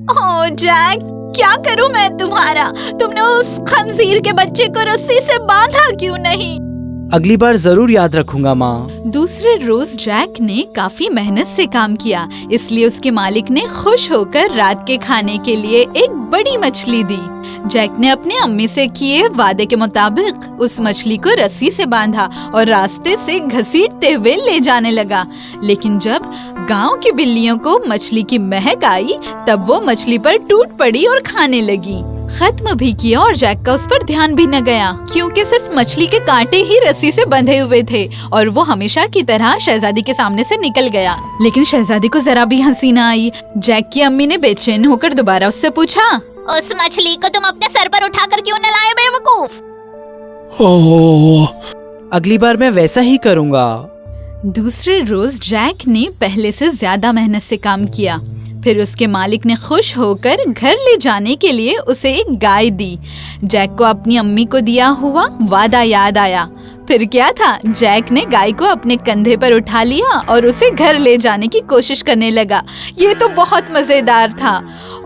او جیک, کیا کروں میں تمہارا, تم نے اس خنزیر کے بچے کو رسی سے باندھا کیوں نہیں. اگلی بار ضرور یاد رکھوں گا ماں. دوسرے روز جیک نے کافی محنت سے کام کیا, اس لیے اس کے مالک نے خوش ہو کر رات کے کھانے کے لیے ایک بڑی مچھلی دی. جیک نے اپنے امی سے کیے وعدے کے مطابق اس مچھلی کو رسی سے باندھا اور راستے سے گھسیٹتے ہوئے لے جانے لگا. لیکن جب گاؤں کی بلیوں کو مچھلی کی مہک آئی تب وہ مچھلی پر ٹوٹ پڑی اور کھانے لگی. ختم بھی کیا اور جیک کا اس پر دھیان بھی نہ گیا کیونکہ صرف مچھلی کے کانٹے ہی رسی سے بندھے ہوئے تھے اور وہ ہمیشہ کی طرح شہزادی کے سامنے سے نکل گیا. لیکن شہزادی کو ذرا بھی ہنسی نہ آئی. جیک کی امی نے بے چین ہو کر دوبارہ اس سے پوچھا, اس مچھلی کو تم اپنے سر پر اٹھا کر کیوں نہ لائے بے وقوف. اگلی بار میں ویسا ہی کروں گا. دوسرے روز جیک نے پہلے سے زیادہ محنت سے کام کیا. پھر اس کے مالک نے خوش ہو کر گھر لے جانے کے لیے اسے ایک گائے دی. جیک کو اپنی امی کو دیا ہوا وعدہ یاد آیا. پھر کیا تھا, جیک نے گائے کو اپنے کندھے پر اٹھا لیا اور اسے گھر لے جانے کی کوشش کرنے لگا. یہ تو بہت مزیدار تھا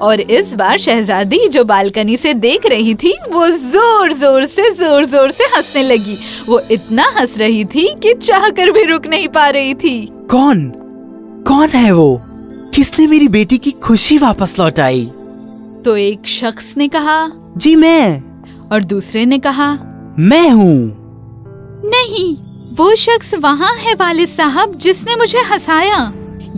और इस बार शहजादी जो बालकनी से देख रही थी वो जोर जोर से हंसने लगी। वो इतना हंस रही थी कि चाहकर भी रुक नहीं पा रही थी। कौन है वो? किसने मेरी बेटी की खुशी वापस लौटाई? तो एक शख्स ने कहा, जी मैं। और दूसरे ने कहा, मैं हूँ। नहीं, वो शख्स वहाँ है वालिद साहब जिसने मुझे हंसाया।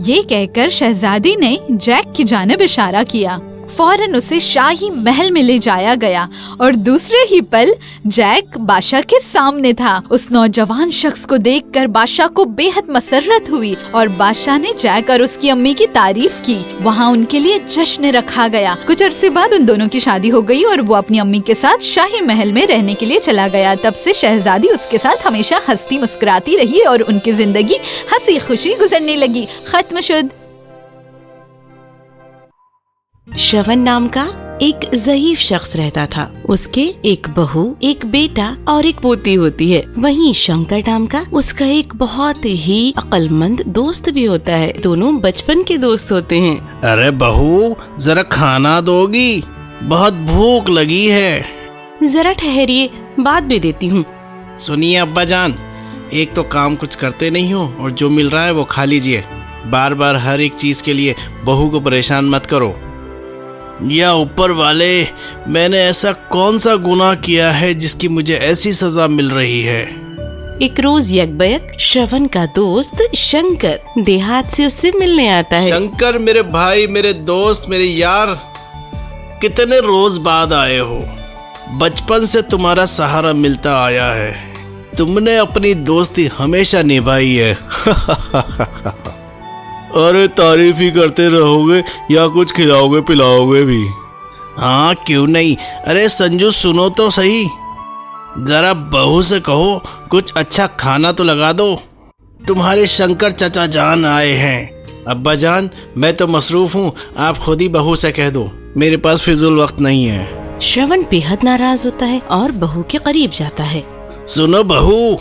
ये कहकर शहजादी ने जैक की जानिब इशारा किया। फौरन उसे शाही महल में ले जाया गया और दूसरे ही पल जैक बादशाह के सामने था। उस नौजवान शख्स को देखकर बादशाह को बेहद मसर्रत हुई और बादशाह ने जैक और उसकी अम्मी की तारीफ की। वहाँ उनके लिए जश्न रखा गया। कुछ अरसे बाद उन दोनों की शादी हो गई और वो अपनी अम्मी के साथ शाही महल में रहने के लिए चला गया। तब से शहजादी उसके साथ हमेशा हंसती मुस्कुराती रही और उनकी जिंदगी हंसी खुशी गुजरने लगी। खत्म शुद। श्रवण नाम का एक ज़ईफ शख्स रहता था। उसके एक बहू, एक बेटा और एक पोती होती है। वहीं शंकर नाम का उसका एक बहुत ही अक्लमंद दोस्त भी होता है। दोनों बचपन के दोस्त होते हैं। अरे बहू, जरा खाना दोगी? बहुत भूख लगी है। जरा ठहरिए, बात भी देती हूँ। सुनिए अब्बा जान, एक तो काम कुछ करते नहीं हो और जो मिल रहा है वो खा लीजिए। बार बार हर एक चीज के लिए बहू को परेशान मत करो। या ऊपर वाले, मैंने ऐसा कौन सा गुनाह किया है जिसकी मुझे ऐसी सजा मिल रही है? एक रोज यकबयक श्रवण का दोस्त शंकर देहात से उससे मिलने आता है। शंकर, मेरे भाई, मेरे दोस्त, मेरे यार, कितने रोज बाद आए हो। बचपन से तुम्हारा सहारा मिलता आया है। तुमने अपनी दोस्ती हमेशा निभाई है। अरे तारीफ ही करते रहोगे या कुछ खिलाओगे पिलाओगे भी? हाँ, क्यों नहीं। अरे संजू, सुनो तो सही, जरा बहू से कहो कुछ अच्छा खाना तो लगा दो। तुम्हारे शंकर चाचा जान आए हैं। अब्बा जान, मैं तो मसरूफ हूँ, आप खुद ही बहू से कह दो, मेरे पास फिजूल वक्त नहीं है। श्रवण बेहद नाराज होता है और बहू के करीब जाता है। सुनो बहू,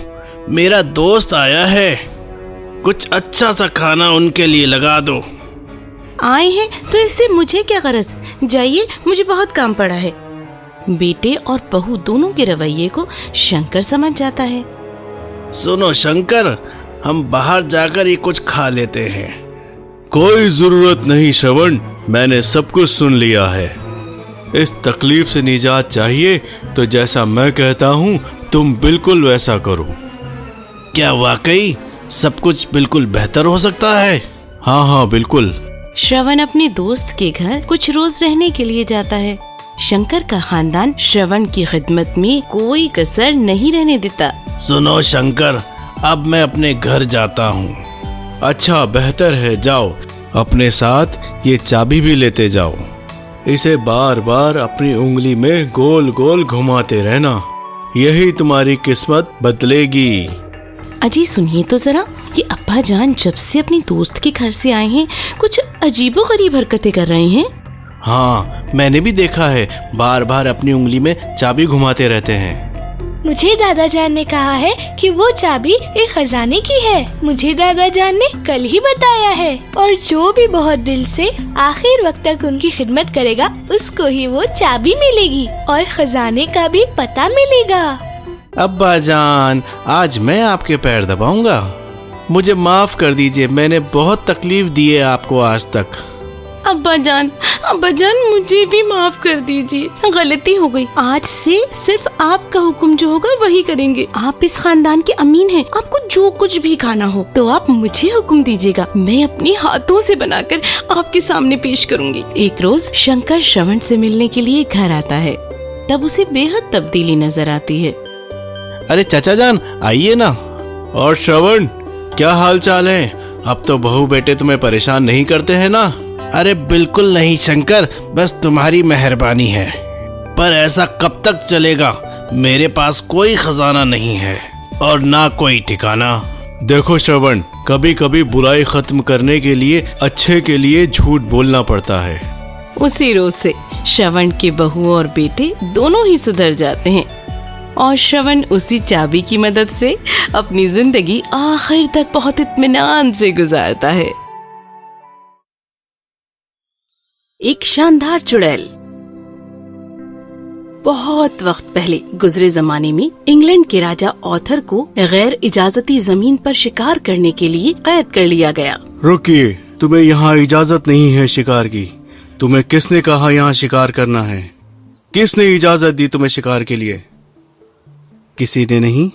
मेरा दोस्त आया है, कुछ अच्छा सा खाना उनके लिए लगा दो। आए हैं तो इससे मुझे क्या गरज? जाइए, मुझे बहुत काम पड़ा है। बेटे और बहू दोनों के रवैये को शंकर समझ जाता है। सुनो शंकर, हम बाहर जाकर ही कुछ खा लेते हैं। कोई जरूरत नहीं श्रवण, मैंने सब कुछ सुन लिया है। इस तकलीफ से निजात चाहिए तो जैसा मैं कहता हूँ तुम बिल्कुल वैसा करो। क्या वाकई सब कुछ बिल्कुल बेहतर हो सकता है? हाँ बिल्कुल। श्रवण अपने दोस्त के घर कुछ रोज रहने के लिए जाता है। शंकर का खानदान श्रवण की खिदमत में कोई कसर नहीं रहने देता। सुनो शंकर, अब मैं अपने घर जाता हूँ। अच्छा, बेहतर है, जाओ। अपने साथ ये चाबी भी लेते जाओ। इसे बार बार अपनी उंगली में गोल गोल घुमाते रहना, यही तुम्हारी किस्मत बदलेगी। अजी सुनिए तो जरा, ये अब्बा जान जब से अपनी दोस्त के घर से आए हैं कुछ अजीबोगरीब हरकतें कर रहे हैं। हाँ, मैंने भी देखा है, बार बार अपनी उंगली में चाबी घुमाते रहते हैं। मुझे दादा जान ने कहा है कि वो चाबी एक खजाने की है। मुझे दादा जान ने कल ही बताया है, और जो भी बहुत दिल से आखिर वक्त तक उनकी खिदमत करेगा उसको ही वो चाबी मिलेगी और खजाने का भी पता मिलेगा। अब्बा जान, आज मैं आपके पैर दबाऊंगा। मुझे माफ कर दीजिए, मैंने बहुत तकलीफ दी है आपको आज तक। अब्बा जान मुझे भी माफ कर दीजिए, गलती हो गई। आज से सिर्फ आपका हुक्म जो होगा वही करेंगे। आप इस खानदान के अमीन हैं। आपको जो कुछ भी खाना हो तो आप मुझे हुक्म दीजिएगा, मैं अपने हाथों से बनाकर आपके सामने पेश करूंगी। एक रोज शंकर श्रवण से मिलने के लिए घर आता है, तब उसे बेहद तब्दीली नजर आती है। अरे चाचा जान, आइए ना। और श्रवण, क्या हाल चाल है? अब तो बहू बेटे तुम्हें परेशान नहीं करते हैं ना? अरे बिल्कुल नहीं शंकर, बस तुम्हारी मेहरबानी है। पर ऐसा कब तक चलेगा? मेरे पास कोई खजाना नहीं है और ना कोई ठिकाना। देखो श्रवण, कभी कभी बुराई खत्म करने के लिए अच्छे के लिए झूठ बोलना पड़ता है। उसी रोज से श्रवण के बहू और बेटे दोनों ही सुधर जाते हैं और श्रवण उसी चाबी की मदद से अपनी जिंदगी आखिर तक बहुत इत्मीनान से गुजारता है। ایک شاندار چڑیل۔ بہت وقت پہلے گزرے زمانے میں انگلینڈ کے راجا آتھر کو غیر اجازتی زمین پر شکار کرنے کے لیے قید کر لیا گیا۔ رکیے، تمہیں یہاں اجازت نہیں ہے شکار کی۔ تمہیں کس نے کہا یہاں شکار کرنا ہے؟ کس نے اجازت دی تمہیں شکار کے لیے؟ کسی نے نہیں؟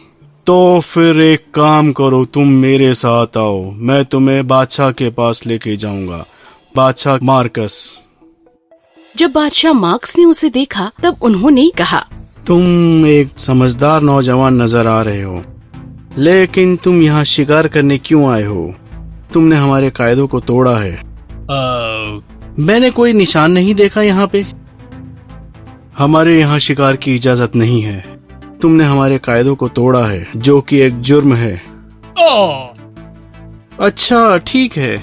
تو پھر ایک کام کرو، تم میرے ساتھ آؤ، میں تمہیں بادشاہ کے پاس لے کے جاؤں گا، بادشاہ مارکس۔ جب بادشاہ مارکس نے اسے دیکھا تب انہوں نے کہا، تم ایک سمجھدار نوجوان نظر آ رہے ہو، لیکن تم یہاں شکار کرنے کیوں آئے ہو؟ تم نے ہمارے قاعدوں کو توڑا ہے۔ میں نے کوئی نشان نہیں دیکھا یہاں پہ۔ ہمارے یہاں شکار کی اجازت نہیں ہے۔ تم نے ہمارے قاعدوں کو توڑا ہے، جو کہ ایک جرم ہے۔ اچھا ٹھیک ہے،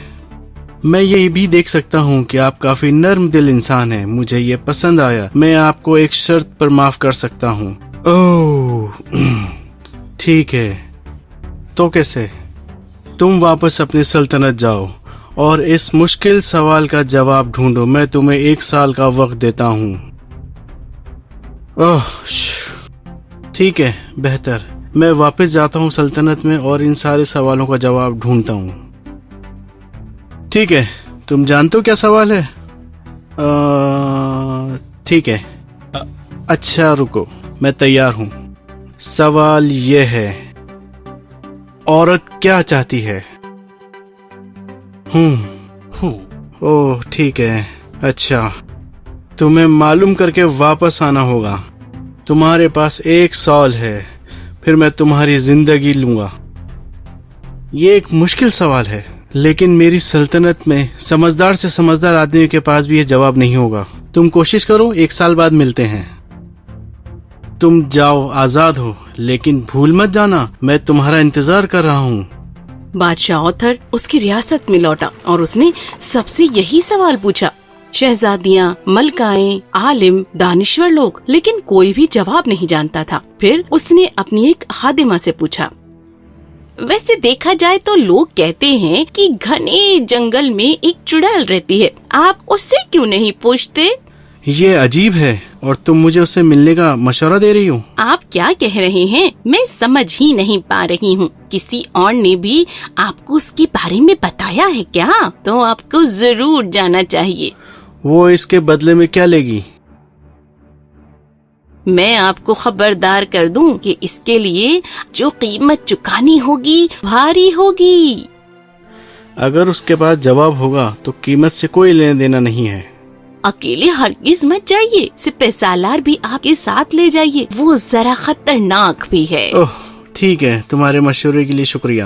میں یہ بھی دیکھ سکتا ہوں کہ آپ کافی نرم دل انسان ہیں، مجھے یہ پسند آیا۔ میں آپ کو ایک شرط پر معاف کر سکتا ہوں۔ اوہ ٹھیک ہے، تو کیسے؟ تم واپس اپنی سلطنت جاؤ اور اس مشکل سوال کا جواب ڈھونڈو۔ میں تمہیں 1 سال کا وقت دیتا ہوں۔ ٹھیک ہے، بہتر۔ میں واپس جاتا ہوں سلطنت میں اور ان سارے سوالوں کا جواب ڈھونڈتا ہوں۔ ٹھیک ہے، تم جانتے ہو کیا سوال ہے؟ ٹھیک ہے، اچھا رکو، میں تیار ہوں۔ سوال یہ ہے، عورت کیا چاہتی ہے؟ اوہ ٹھیک ہے، اچھا تمہیں معلوم کر کے واپس آنا ہوگا۔ تمہارے پاس 1 سال ہے، پھر میں تمہاری زندگی لوں گا۔ یہ ایک مشکل سوال ہے، لیکن میری سلطنت میں سمجھدار سے سمجھدار آدمی کے پاس بھی یہ جواب نہیں ہوگا۔ تم کوشش کرو، 1 سال بعد ملتے ہیں۔ تم جاؤ، آزاد ہو، لیکن بھول مت جانا، میں تمہارا انتظار کر رہا ہوں۔ بادشاہ آتھر اس کی ریاست میں لوٹا اور اس نے سب سے یہی سوال پوچھا۔ شہزادیاں، ملکائیں، عالم، دانشور لوگ، لیکن کوئی بھی جواب نہیں جانتا تھا۔ پھر اس نے اپنی ایک خادمہ سے پوچھا، ویسے دیکھا جائے تو لوگ کہتے ہیں کہ گھنے جنگل میں ایک چڑیل رہتی ہے، آپ اس سے کیوں نہیں پوچھتے؟ یہ عجیب ہے، اور تم مجھے اس سے ملنے کا مشورہ دے رہی ہو؟ آپ کیا کہہ رہے ہیں؟ میں سمجھ ہی نہیں پا رہی ہوں۔ کسی اور نے بھی آپ کو اس کے بارے میں بتایا ہے کیا؟ تو آپ کو ضرور جانا چاہیے۔ وہ اس کے بدلے میں کیا لے گی؟ میں آپ کو خبردار کر دوں کہ اس کے لیے جو قیمت چکانی ہوگی بھاری ہوگی۔ اگر اس کے پاس جواب ہوگا تو قیمت سے کوئی لینا دینا نہیں ہے۔ اکیلے ہرگز مت جائیے، سپہ سالار بھی آپ کے ساتھ لے جائیے، وہ ذرا خطرناک بھی ہے۔ اوہ ٹھیک ہے، تمہارے مشورے کے لیے شکریہ۔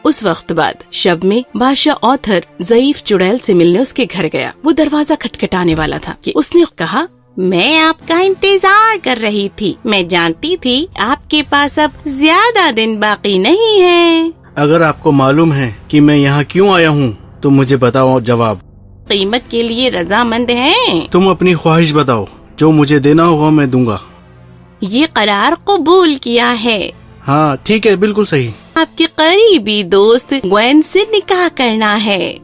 اس وقت بعد شب میں بادشاہ آتھر ضعیف چڑیل سے ملنے اس کے گھر گیا۔ وہ دروازہ کھٹکھٹانے والا تھا کہ اس نے کہا، میں آپ کا انتظار کر رہی تھی، میں جانتی تھی آپ کے پاس اب زیادہ دن باقی نہیں ہے۔ اگر آپ کو معلوم ہے کہ میں یہاں کیوں آیا ہوں تو مجھے بتاؤ جواب۔ قیمت کے لیے رضامند ہیں؟ تم اپنی خواہش بتاؤ، جو مجھے دینا ہوگا میں دوں گا۔ یہ قرار قبول کیا ہے۔ ہاں ٹھیک ہے، بالکل صحیح۔ آپ کے قریبی دوست گوین سے نکاح کرنا ہے۔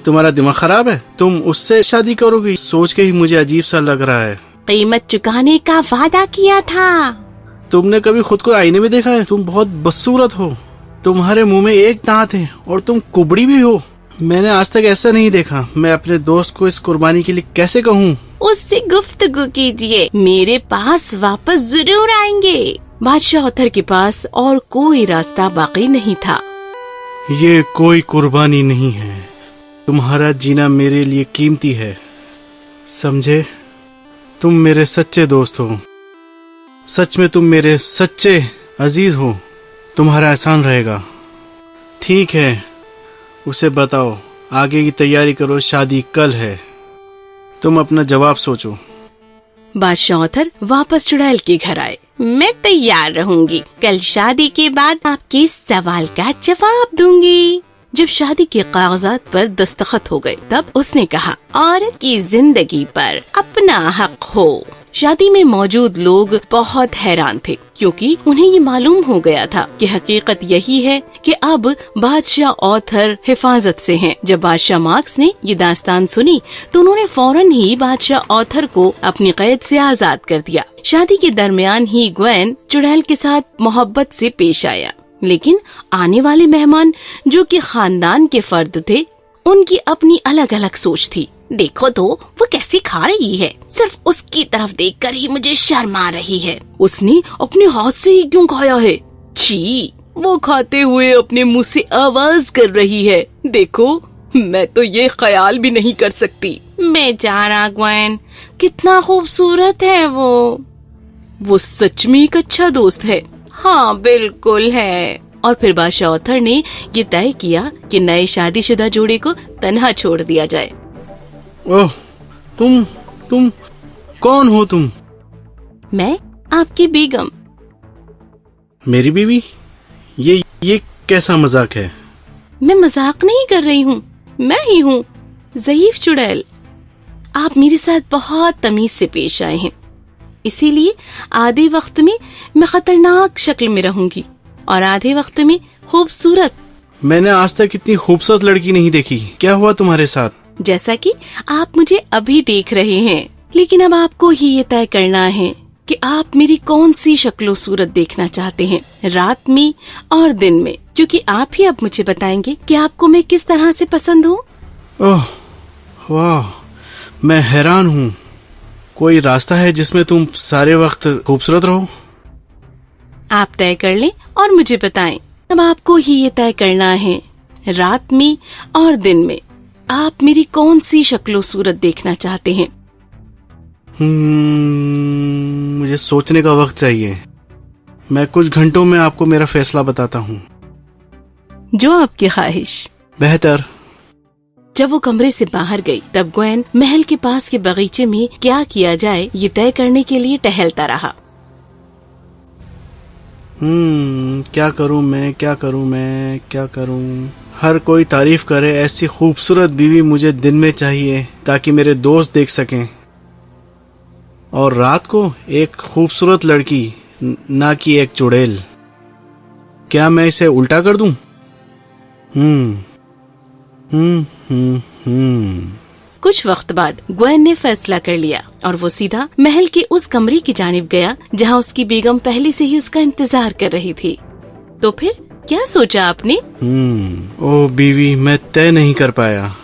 تمہارا دماغ خراب ہے؟ تم اس سے شادی کرو گی؟ سوچ کے ہی مجھے عجیب سا لگ رہا ہے۔ قیمت چکانے کا وعدہ کیا تھا۔ تم نے کبھی خود کو آئینے میں دیکھا ہے؟ تم بہت بدصورت ہو، تمہارے منہ میں ایک دانت ہے اور تم کبڑی بھی ہو۔ میں نے آج تک ایسا نہیں دیکھا۔ میں اپنے دوست کو اس قربانی کے لیے کیسے کہوں؟ اس سے گفتگو کیجئے، میرے پاس واپس ضرور آئیں گے۔ بادشاہ آتھر کے پاس اور کوئی راستہ باقی نہیں تھا۔ یہ کوئی قربانی نہیں ہے، تمہارا جینا میرے لیے قیمتی ہے، سمجھے؟ تم میرے سچے دوست ہو، سچ میں تم میرے سچے عزیز ہو، تمہارا احسان رہے گا۔ ٹھیک ہے، اسے بتاؤ، آگے کی تیاری کرو، شادی کل ہے، تم اپنا جواب سوچو۔ بادشاہ آتھر واپس چڑیل کے گھر آئے۔ میں تیار رہوں گی، کل شادی کے بعد آپ کے سوال کا جواب دوں گی۔ جب شادی کے کاغذات پر دستخط ہو گئے تب اس نے کہا، عورت کی زندگی پر اپنا حق ہو، शादी में मौजूद लोग बहुत हैरान थे क्योंकि उन्हें ये मालूम हो गया था कि हकीकत यही है कि अब बादशाह ऑथर हिफाजत से हैं। जब बादशाह मार्क्स ने ये दास्तान सुनी तो उन्होंने फौरन ही बादशाह ऑथर को अपनी कैद से आजाद कर दिया। शादी के दरमियान ही ग्वेन चुड़ैल के साथ मोहब्बत से पेश आया, लेकिन आने वाले मेहमान जो कि खानदान के फर्द थे उनकी अपनी अलग अलग सोच थी। देखो तो वो कैसी खा रही है, सिर्फ उसकी तरफ देखकर ही मुझे शर्म आ रही है। उसने अपने हाथ से ही क्यों खाया है? छी, वो खाते हुए अपने मुंह से आवाज कर रही है। देखो, मैं तो ये ख्याल भी नहीं कर सकती। बेचारा ग्वेन, कितना खूबसूरत है वो सच में एक अच्छा दोस्त है। हाँ बिल्कुल है। और फिर बादशाह ऑथर ने ये तय किया कि नए शादीशुदा जोड़े को तन्हा छोड़ दिया जाए। ओह, तुम कौन हो तुम? मैं आपकी बेगम। मेरी बीवी? ये कैसा मजाक है? मैं मजाक नहीं कर रही हूँ, मैं ही हूँ ज़ईफ चुड़ैल। आप मेरे साथ बहुत तमीज से पेश आए हैं, इसीलिए आधे वक्त में मैं खतरनाक शक्ल में रहूंगी और आधे वक्त में खूबसूरत। मैंने आज तक इतनी खूबसूरत लड़की नहीं देखी। क्या हुआ तुम्हारे साथ? जैसा कि आप मुझे अभी देख रहे हैं, लेकिन अब आपको ही ये तय करना है कि आप मेरी कौन सी शक्लो सूरत देखना चाहते हैं, रात में और दिन में, क्योंकि आप ही अब मुझे बताएंगे कि आपको मैं किस तरह से पसंद हूँ। ओह वाह, मैं हैरान हूँ। कोई रास्ता है जिसमें तुम सारे वक्त खूबसूरत रहो? आप तय कर लें और मुझे बताएं। अब आपको ही ये तय करना है, रात में और दिन में आप मेरी कौन सी शक्लो सूरत देखना चाहते हैं। मुझे सोचने का वक्त चाहिए। मैं कुछ घंटों में आपको मेरा फैसला बताता हूँ। जो आपकी ख्वाहिश। बेहतर। जब वो कमरे से बाहर गई तब ग्वेन महल के पास के बगीचे में क्या किया जाए ये तय करने के लिए टहलता रहा। क्या करूं? हर कोई तारीफ करे ऐसी खूबसूरत बीवी मुझे दिन में चाहिए ताकि मेरे दोस्त देख सकें, और रात को एक खूबसूरत लड़की, ना कि एक चुड़ैल। क्या मैं इसे उल्टा कर दूं? कुछ वक्त बाद ग्वेन ने फैसला कर लिया और वो सीधा महल के उस कमरे की जानिब गया जहाँ उसकी बेगम पहले से ही उसका इंतजार कर रही थी। तो फिर क्या सोचा आपने? ओ बीवी, मैं तय नहीं कर पाया।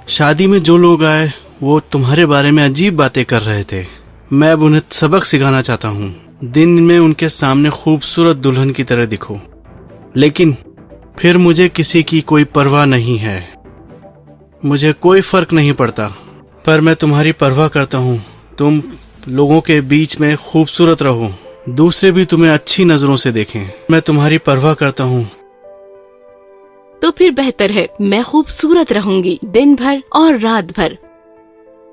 शादी में जो लोग आए वो तुम्हारे बारे में अजीब बातें कर रहे थे। मैं अब उन्हें सबक सिखाना चाहता हूँ। दिन में उनके सामने खूबसूरत दुल्हन की तरह दिखो, लेकिन फिर मुझे किसी की कोई परवाह नहीं है। मुझे कोई फर्क नहीं पड़ता, पर मैं तुम्हारी परवाह करता हूँ। तुम लोगों के बीच में खूबसूरत रहो, दूसरे भी तुम्हें अच्छी नजरों से देखें। मैं तुम्हारी परवाह करता हूँ। तो फिर बेहतर है, मैं खूबसूरत रहूंगी दिन भर और रात भर।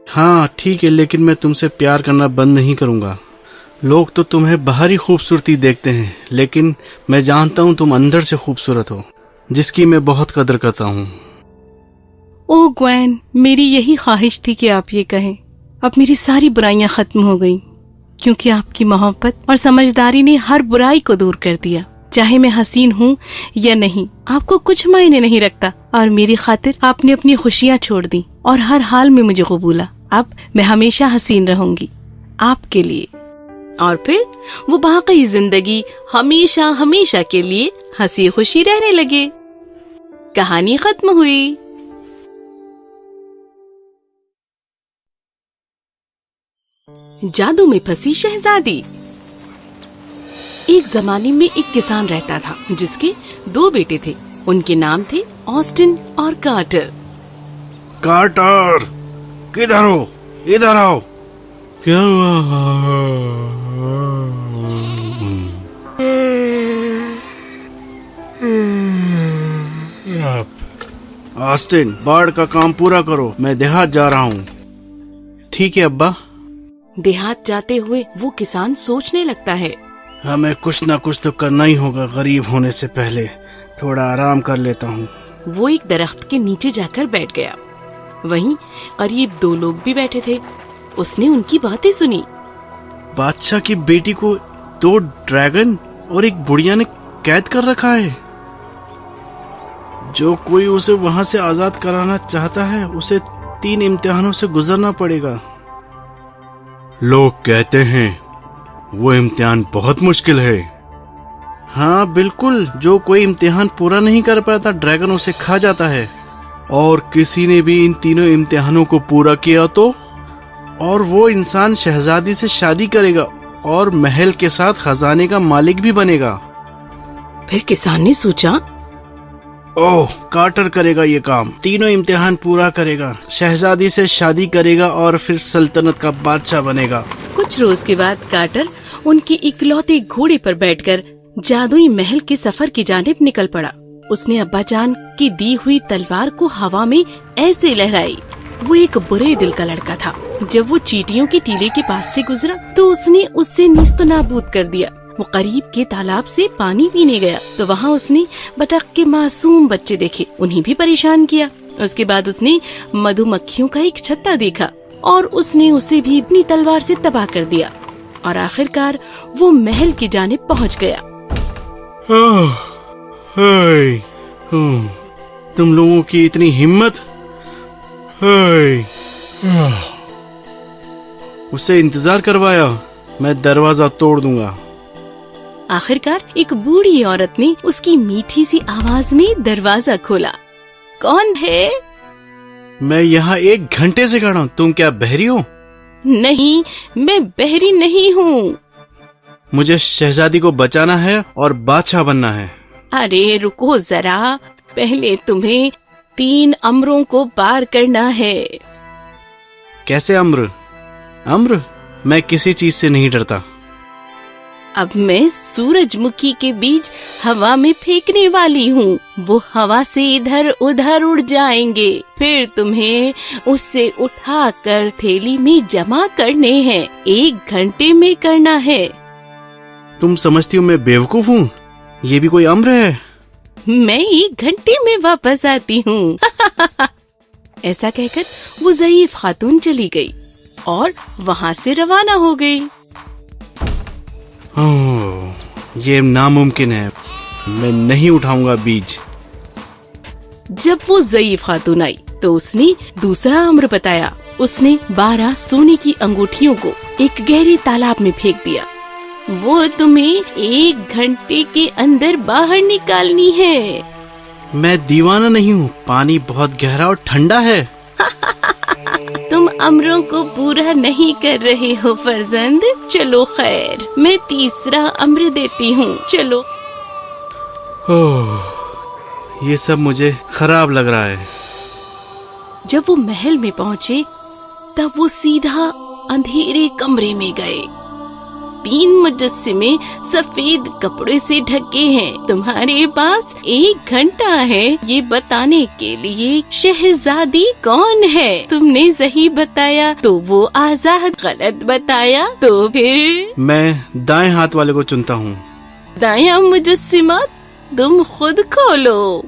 हाँ ठीक है, लेकिन मैं तुमसे प्यार करना बंद नहीं करूँगा। लोग तो तुम्हें बाहरी खूबसूरती देखते हैं, लेकिन मैं जानता हूँ तुम अंदर से खूबसूरत हो, जिसकी मैं बहुत कदर करता हूँ। ओ ग्वेन, मेरी यही ख्वाहिश थी कि आप ये कहें। अब मेरी सारी बुराइयां खत्म हो गईं, क्योंकि आपकी मोहब्बत और समझदारी ने हर बुराई को दूर कर दिया। चाहे मैं हसीन हूँ या नहीं, आपको कुछ मायने नहीं रखता, और मेरी खातिर आपने अपनी खुशियाँ छोड़ दी और हर हाल में मुझे कबूला। अब मैं हमेशा हसीन रहूंगी आपके लिए, और फिर वो बाकी जिंदगी हमेशा हमेशा के लिए हंसी खुशी रहने लगे। कहानी खत्म हुई। जादू में फंसी शहजादी। एक जमाने में एक किसान रहता था जिसके 2 बेटे थे। उनके नाम थे ऑस्टिन और कार्टर। कार्टर, किधर हो? इधर आओ। क्या हुआ? ऑस्टिन, बाढ़ का काम पूरा करो, मैं देहात जा रहा हूँ। ठीक है अब्बा। देहात जाते हुए वो किसान सोचने लगता है, हमें कुछ ना कुछ तो करना ही होगा। गरीब होने से पहले थोड़ा आराम कर लेता हूँ। वो एक दरख्त के नीचे जाकर बैठ गया। वहीं करीब 2 लोग भी बैठे थे। उसने उनकी बातें सुनी। बादशाह की बेटी को 2 ड्रैगन और एक बुढ़िया ने कैद कर रखा है। जो कोई उसे वहां से आजाद कराना चाहता है उसे 3 इम्तिहानों से गुजरना पड़ेगा। लोग कहते हैं वो इम्तिहान बहुत मुश्किल है। हाँ बिल्कुल, जो कोई इम्तिहान पूरा नहीं कर पाता ड्रैगन उसे खा जाता है। और किसी ने भी इन तीनों इम्तिहानों को पूरा किया तो, और वो इंसान शहजादी से शादी करेगा और महल के साथ खजाने का मालिक भी बनेगा। फिर किसान ने सोचा, ओह, कार्टर करेगा ये काम। तीनों इम्तिहान पूरा करेगा, शहजादी से शादी करेगा और फिर सल्तनत का बादशाह बनेगा। कुछ रोज के बाद कार्टर उनके इकलौते घोड़े पर बैठकर जादुई महल के सफर की जानिब निकल पड़ा। उसने अब्बाजान की दी हुई तलवार को हवा में ऐसे लहराई। वो एक बुरे दिल का लड़का था। जब वो चींटियों के टीले के पास से गुजरा तो उसने उससे निस्तनाबूद कर दिया। वो करीब के तालाब से पानी पीने गया तो वहाँ उसने बतख के मासूम बच्चे देखे, उन्हें भी परेशान किया। उसके बाद उसने मधुमक्खियों का एक छत्ता देखा और उसने उसे भी अपनी तलवार से तबाह कर दिया। और आखिरकार वो महल की जानिब पहुँच गया। तुम लोगों की इतनी हिम्मत! उससे इंतजार करवाया, मैं दरवाजा तोड़ दूंगा। आखिरकार एक बूढ़ी औरत ने उसकी मीठी सी आवाज में दरवाजा खोला। कौन है? मैं यहाँ 1 घंटे से खड़ा हूँ। तुम क्या बहरी हो? नहीं, मैं बहरी नहीं हूँ। मुझे शहजादी को बचाना है और बादशाह बनना है। अरे रुको जरा, पहले तुम्हें 3 अम्रों को पार करना है। कैसे अम्र? मैं किसी चीज से नहीं डरता। अब मैं सूरजमुखी के बीज हवा में फेंकने वाली हूँ। वो हवा से इधर उधर उड़ जाएंगे। फिर तुम्हें उससे उठाकर थैली में जमा करने हैं। 1 घंटे में करना है। तुम समझती हो मैं बेवकूफ हूँ? ये भी कोई अम्र है? मैं 1 घंटे में वापस आती हूँ। ऐसा कहकर वो ज़ईफ खातून चली गई और वहाँ से रवाना हो गई। ये नामुमकिन है, मैं नहीं उठाऊंगा बीज। जब वो ज़ईफ खातून आई तो उसने दूसरा अम्र बताया। उसने 12 सोने की अंगूठियों को एक गहरे तालाब में फेंक दिया। वो तुम्हें 1 घंटे के अंदर बाहर निकालनी है। मैं दीवाना नहीं हूँ, पानी बहुत गहरा और ठंडा है। तुम अमरों को पूरा नहीं कर रहे हो फर्जंद। चलो खैर, मैं तीसरा अम्र देती हूँ। चलो। ये सब मुझे खराब लग रहा है। जब वो महल में पहुँचे तब वो सीधा अंधेरे कमरे में गए। 3 मुजस्सिमे सफेद कपड़े से ढके हैं। तुम्हारे पास 1 घंटा है ये बताने के लिए शहजादी कौन है। तुमने सही बताया तो वो आजाद, गलत बताया तो फिर? मैं दाएं हाथ वाले को चुनता हूँ। दायां मुजस्सिमा, तुम खुद खोलो।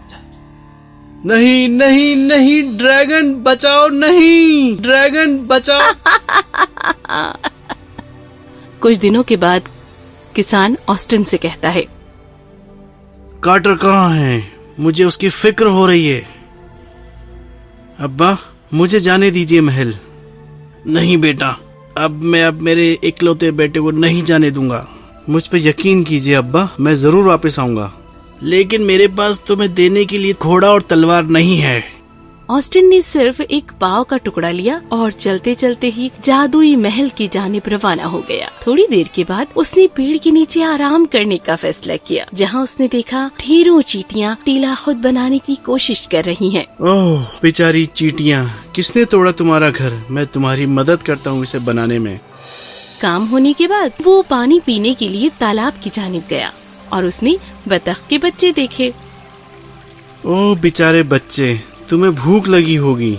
नहीं नहीं नहीं, ड्रैगन बचाओ, नहीं ड्रैगन बचाओ। कुछ दिनों के बाद किसान ऑस्टिन से कहता है, कार्टर कहाँ है? मुझे उसकी फिक्र हो रही है। अब्बा, मुझे जाने दीजिए महल। नहीं बेटा, अब मेरे इकलौते बेटे को नहीं जाने दूंगा। मुझ पे यकीन कीजिए अब्बा, मैं जरूर वापस आऊंगा। लेकिन मेरे पास तुम्हें देने के लिए घोड़ा और तलवार नहीं है। ऑस्टिन ने सिर्फ एक पाव का टुकड़ा लिया और चलते चलते ही जादुई महल की जानिब रवाना हो गया। थोड़ी देर के बाद उसने पेड़ के नीचे आराम करने का फैसला किया, जहाँ उसने देखा ढेरों चींटियां टीला खुद बनाने की कोशिश कर रही हैं। ओह बेचारी चींटियां, किसने तोड़ा तुम्हारा घर? मैं तुम्हारी मदद करता हूँ इसे बनाने में। काम होने के बाद वो पानी पीने के लिए तालाब की जानिब गया और उसने बतख के बच्चे देखे। ओह बेचारे बच्चे, तुम्हें भूख लगी होगी।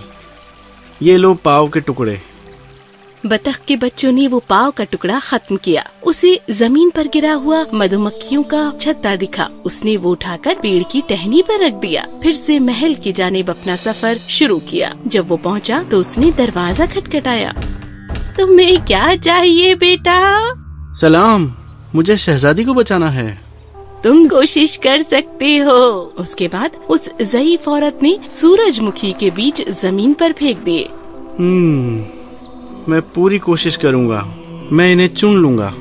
ये लो पाव के टुकड़े। बतख के बच्चों ने वो पाव का टुकड़ा खत्म किया। उसे जमीन पर गिरा हुआ मधुमक्खियों का छत्ता दिखा। उसने वो उठाकर पेड़ की टहनी पर रख दिया। फिर से महल की जानिब अपना सफर शुरू किया। जब वो पहुंचा तो उसने दरवाजा खटखटाया। तुम्हें क्या चाहिए बेटा? सलाम, मुझे शहजादी को बचाना है। तुम कोशिश कर सकते हो। उसके बाद उस ज़ईफ औरत ने सूरजमुखी के बीज जमीन पर फेंक दिए। मैं पूरी कोशिश करूंगा, मैं इन्हें चुन लूंगा।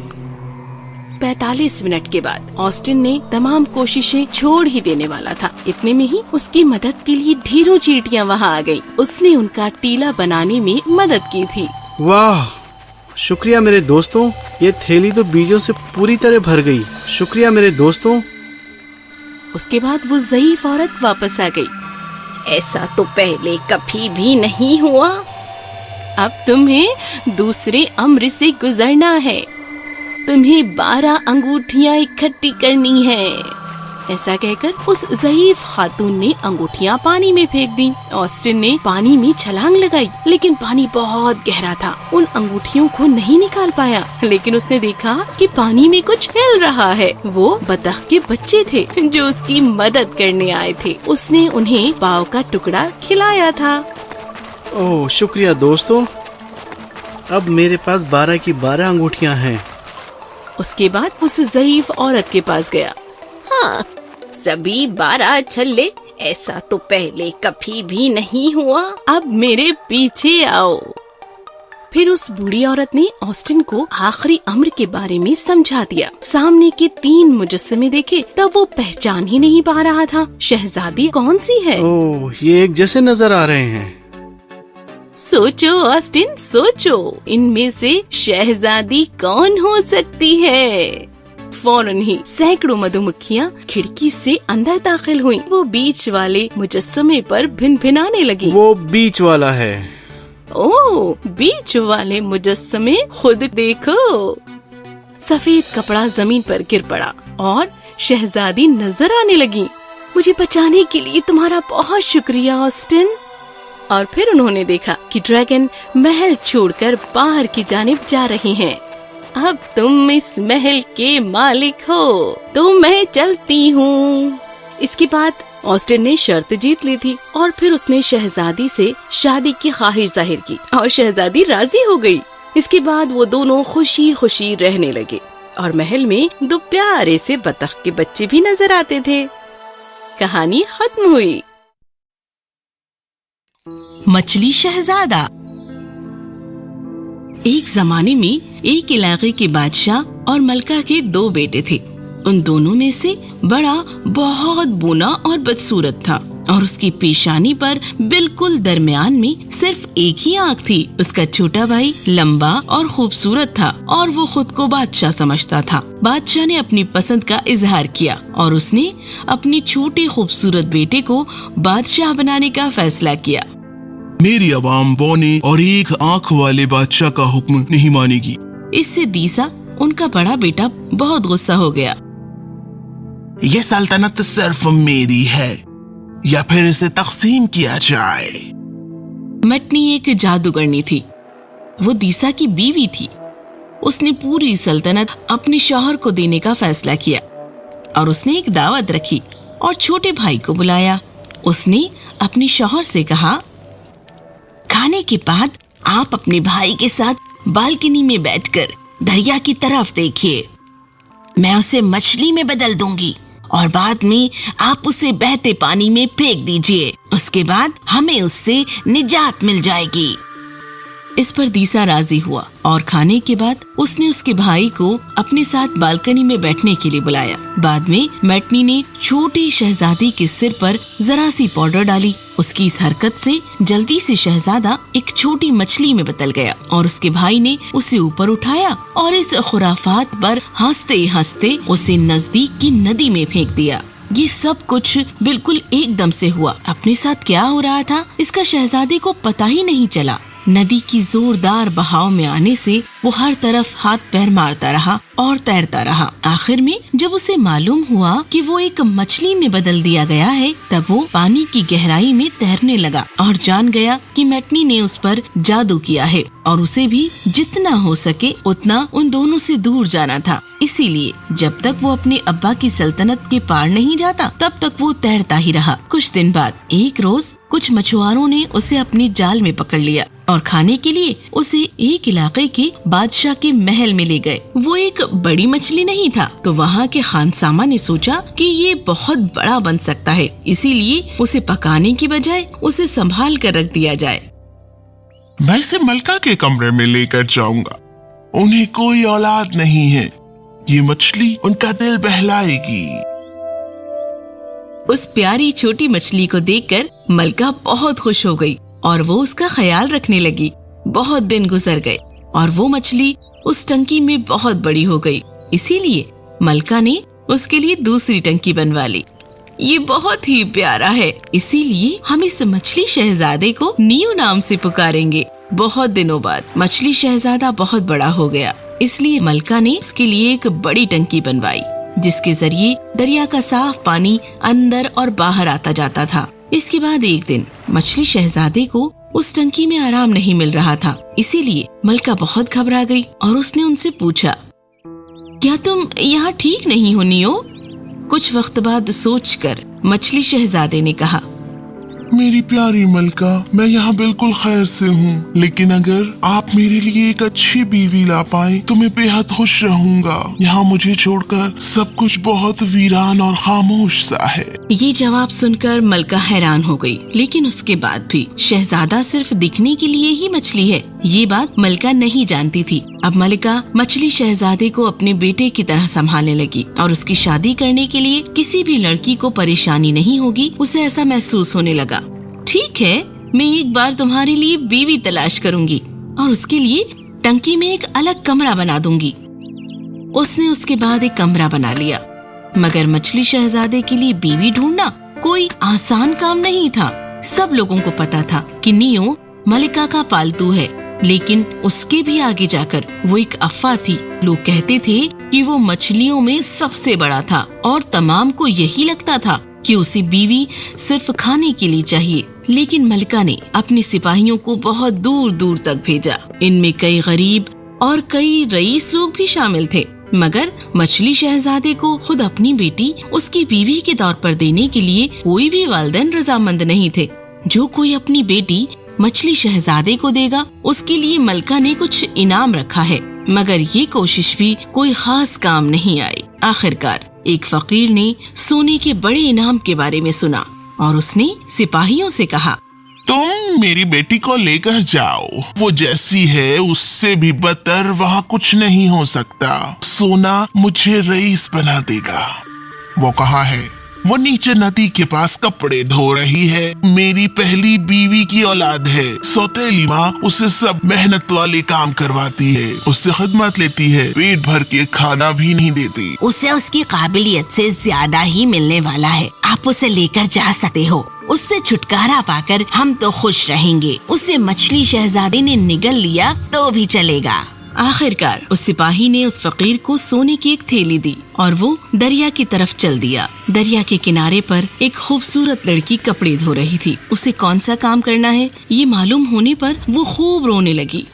45 मिनट के बाद ऑस्टिन ने तमाम कोशिशें छोड़ ही देने वाला था। इतने में ही उसकी मदद के लिए ढेरों चींटियां वहां आ गईं। उसने उनका टीला बनाने में मदद की थी। वाह, शुक्रिया मेरे दोस्तों, ये थैली तो बीजों से पूरी तरह भर गई। शुक्रिया मेरे दोस्तों। उसके बाद वो ज़ईफ औरत वापस आ गई। ऐसा तो पहले कभी भी नहीं हुआ। अब तुम्हें दूसरे अम्र से गुजरना है। तुम्हें 12 अंगूठियां इकट्ठी करनी है। ऐसा कहकर उस ज़ईफ खातून ने अंगूठियां पानी में फेंक दी। ऑस्टिन ने पानी में छलांग लगाई, लेकिन पानी बहुत गहरा था। उन अंगूठियों को नहीं निकाल पाया, लेकिन उसने देखा कि पानी में कुछ हिल रहा है। वो बतख के बच्चे थे जो उसकी मदद करने आए थे। उसने उन्हें पाव का टुकड़ा खिलाया था। ओह, शुक्रिया दोस्तों। अब मेरे पास 12 की 12 अंगूठियां हैं। उसके बाद उस ज़ईफ औरत के पास गया। हाँ, सभी 12 छल्ले, ऐसा तो पहले कभी भी नहीं हुआ। अब मेरे पीछे आओ। फिर उस बूढ़ी औरत ने ऑस्टिन को आखिरी अम्र के बारे में समझा दिया। सामने के 3 मुजस्समे देखे, तब वो पहचान ही नहीं पा रहा था शहजादी कौन सी है। ओह, ये एक जैसे नजर आ रहे हैं। सोचो ऑस्टिन, सोचो, इनमें से शहजादी कौन हो सकती है? फौरन ही सैकड़ों मधुमक्खियां खिड़की से अंदर दाखिल हुईं। वो बीच वाले मुजस्समे पर भिनभिनाने लगी। वो बीच वाला है। ओह, बीच वाले मुजस्समे खुद देखो। सफेद कपड़ा जमीन पर गिर पड़ा और शहजादी नजर आने लगी। मुझे बचाने के लिए तुम्हारा बहुत शुक्रिया ऑस्टिन। और फिर उन्होंने देखा कि ड्रैगन महल छोड़कर बाहर की जानिब जा रहे हैं। अब तुम इस महल के मालिक हो, तो मैं चलती हूँ। इसके बाद ऑस्टिन ने शर्त जीत ली थी और फिर उसने शहजादी से शादी की ख्वाहिश जाहिर की और शहजादी राजी हो गई। इसके बाद वो दोनों खुशी खुशी रहने लगे और महल में 2 प्यारे से बतख के बच्चे भी नजर आते थे। कहानी खत्म हुई। मछली शहजादा। एक जमाने में एक इलाके के बादशाह और मलका के 2 बेटे थे। उन दोनों में से बड़ा बहुत बूना और बदसूरत था और उसकी पेशानी पर बिल्कुल दरमियान में सिर्फ एक ही आँख थी। उसका छोटा भाई लंबा और खूबसूरत था और वो खुद को बादशाह समझता था। बादशाह ने अपनी पसंद का इजहार किया और उसने अपने छोटे खूबसूरत बेटे को बादशाह बनाने का फैसला किया। मेरी अवाम बौने और एक आंख वाले बादशाह का हुक्म नहीं मानेगी। इससे दीसा, उनका बड़ा बेटा, बहुत गुस्सा हो गया। ये सल्तनत सिर्फ मेरी है या फिर इसे तकसीम किया जाए। मटनी एक जादूगरनी थी। वो दीसा की बीवी थी। उसने पूरी सल्तनत अपने शौहर को देने का फैसला किया और उसने एक दावत रखी और छोटे भाई को बुलाया। उसने अपने शौहर से कहा, खाने के बाद आप अपने भाई के साथ बालकनी में बैठकर दरिया की तरफ देखिए। मैं उसे मछली में बदल दूंगी और बाद में आप उसे बहते पानी में फेंक दीजिए। उसके बाद हमें उससे निजात मिल जाएगी। इस पर दीसा राजी हुआ और खाने के बाद उसने उसके भाई को अपने साथ बालकनी में बैठने के लिए बुलाया। बाद में मैटनी ने छोटे शहजादी के सिर पर जरा सी पाउडर डाली। उसकी इस हरकत से जल्दी से शहजादा एक छोटी मछली में बदल गया और उसके भाई ने उसे ऊपर उठाया और इस खुराफात पर हंसते हंसते उसे नजदीक की नदी में फेंक दिया। ये सब कुछ बिल्कुल एकदम से हुआ। अपने साथ क्या हो रहा था इसका शहजादे को पता ही नहीं चला। नदी की जोरदार बहाव में आने से वो हर तरफ हाथ पैर मारता रहा और तैरता रहा। आखिर में जब उसे मालूम हुआ कि वो एक मछली में बदल दिया गया है, तब वो पानी की गहराई में तैरने लगा और जान गया कि मैटनी ने उस पर जादू किया है और उसे भी जितना हो सके उतना उन दोनों से दूर जाना था। इसीलिए जब तक वो अपने अब्बा की सल्तनत के पार नहीं जाता तब तक वो तैरता ही रहा। कुछ दिन बाद एक रोज कुछ मछुआरों ने उसे अपने जाल में पकड़ लिया और खाने के लिए उसे एक इलाके के बादशाह के महल में ले गए। वो एक बड़ी मछली नहीं था, तो वहाँ के खानसामा ने सोचा कि ये बहुत बड़ा बन सकता है, इसीलिए उसे पकाने की बजाय उसे संभाल कर रख दिया जाए। मैं इसे मलका के कमरे में लेकर जाऊंगा। उन्हें कोई औलाद नहीं है, ये मछली उनका दिल बहलाएगी। उस प्यारी छोटी मछली को देखकर मलका बहुत खुश हो गई और वो उसका ख्याल रखने लगी। बहुत दिन गुजर गए और वो मछली उस टंकी में बहुत बड़ी हो गई, इसीलिए मलका ने उसके लिए दूसरी टंकी बनवा ली। ये बहुत ही प्यारा है, इसीलिए हम इस मछली शहजादे को नियो नाम से पुकारेंगे। बहुत दिनों बाद मछली शहजादा बहुत बड़ा हो गया, इसलिए मलका ने उसके लिए एक बड़ी टंकी बनवाई, जिसके जरिए दरिया का साफ पानी अंदर और बाहर आता जाता था। इसके बाद एक दिन मछली शहजादे को उस टंकी में आराम नहीं मिल रहा था, इसीलिए मलका बहुत घबरा गई और उसने उनसे पूछा, क्या तुम यहाँ ठीक नहीं हो नियो? कुछ वक्त बाद सोचकर मछली शहजादे ने कहा, मेरी प्यारी मलका, मैं यहाँ बिल्कुल खैर से हूँ, लेकिन अगर आप मेरे लिए एक अच्छी बीवी ला पाए तो मैं बेहद खुश रहूँगा। यहाँ मुझे छोड़कर सब कुछ बहुत वीरान और खामोश सा है। ये जवाब सुनकर मलका हैरान हो गई, लेकिन उसके बाद भी शहजादा सिर्फ दिखने के लिए ही मछली है, ये बात मलका नहीं जानती थी। अब मलका मछली शहजादे को अपने बेटे की तरह संभालने लगी और उसकी शादी करने के लिए किसी भी लड़की को परेशानी नहीं होगी, उसे ऐसा महसूस होने लगा। ठीक है, मैं एक बार तुम्हारे लिए बीवी तलाश करूंगी और उसके लिए टंकी में एक अलग कमरा बना दूंगी। उसने उसके बाद एक कमरा बना लिया, मगर मछली शहजादे के लिए बीवी ढूंढना कोई आसान काम नहीं था। सब लोगों को पता था कि नियो मलिका का पालतू है, लेकिन उसके भी आगे जाकर वो एक अफवाह थी। लोग कहते थे कि वो मछलियों में सबसे बड़ा था और तमाम को यही लगता था कि उसे बीवी सिर्फ खाने के लिए चाहिए। लेकिन मलिका ने अपने सिपाहियों को बहुत दूर दूर तक भेजा। इनमें कई गरीब और कई रईस लोग भी शामिल थे, मगर मछली शहजादे को खुद अपनी बेटी उसकी बीवी के तौर पर देने के लिए कोई भी वालिदैन रजामंद नहीं थे। जो कोई अपनी बेटी मछली शहजादे को देगा, उसके लिए मलका ने कुछ इनाम रखा है, मगर ये कोशिश भी कोई खास काम नहीं आई। आखिरकार एक फकीर ने सोने के बड़े इनाम के बारे में सुना और उसने सिपाहियों से कहा, तुम मेरी बेटी को लेकर जाओ, वो जैसी है उससे भी बदतर वहाँ कुछ नहीं हो सकता। सोना मुझे रईस बना देगा। वो कहा है, वो नीचे नदी के पास कपड़े धो रही है। मेरी पहली बीवी की औलाद है। सौतेली माँ उसे सब मेहनत वाले काम करवाती है, उससे खिदमत लेती है, पेट भर के खाना भी नहीं देती। उसे उसकी काबिलियत से ज्यादा ही मिलने वाला है। आप उसे लेकर जा सकते हो। उससे छुटकारा पाकर हम तो खुश रहेंगे। उसे मछली शहजादी ने निगल लिया तो भी चलेगा। आखिरकार उस सिपाही ने उस फकीर को सोने की एक थैली दी और वो दरिया की तरफ चल दिया। दरिया के किनारे पर एक खूबसूरत लड़की कपड़े धो रही थी। उसे कौन सा काम करना है ये मालूम होने पर वो खूब रोने लगी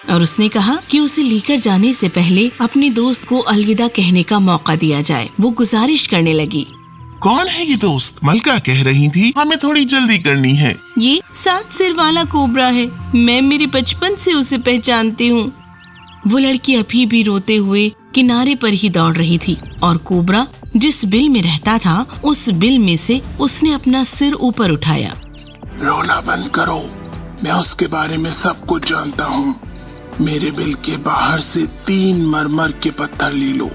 और उसने कहा कि उसे लेकर जाने से पहले अपने दोस्त को अलविदा कहने का मौका दिया जाए। वो गुजारिश करने लगी, कौन है ये दोस्त? मलका कह रही थी हमें थोड़ी जल्दी करनी है। ये 7 सिर वाला कोबरा है, मैं मेरे बचपन से उसे पहचानती हूँ। वो लड़की अभी भी रोते हुए किनारे पर ही दौड़ रही थी और कोबरा जिस बिल में रहता था उस बिल में से उसने अपना सिर ऊपर उठाया। रोना बंद करो, मैं उसके बारे में सब कुछ जानता हूँ। मेरे बिल के बाहर से 3 मरमर के पत्थर ले लो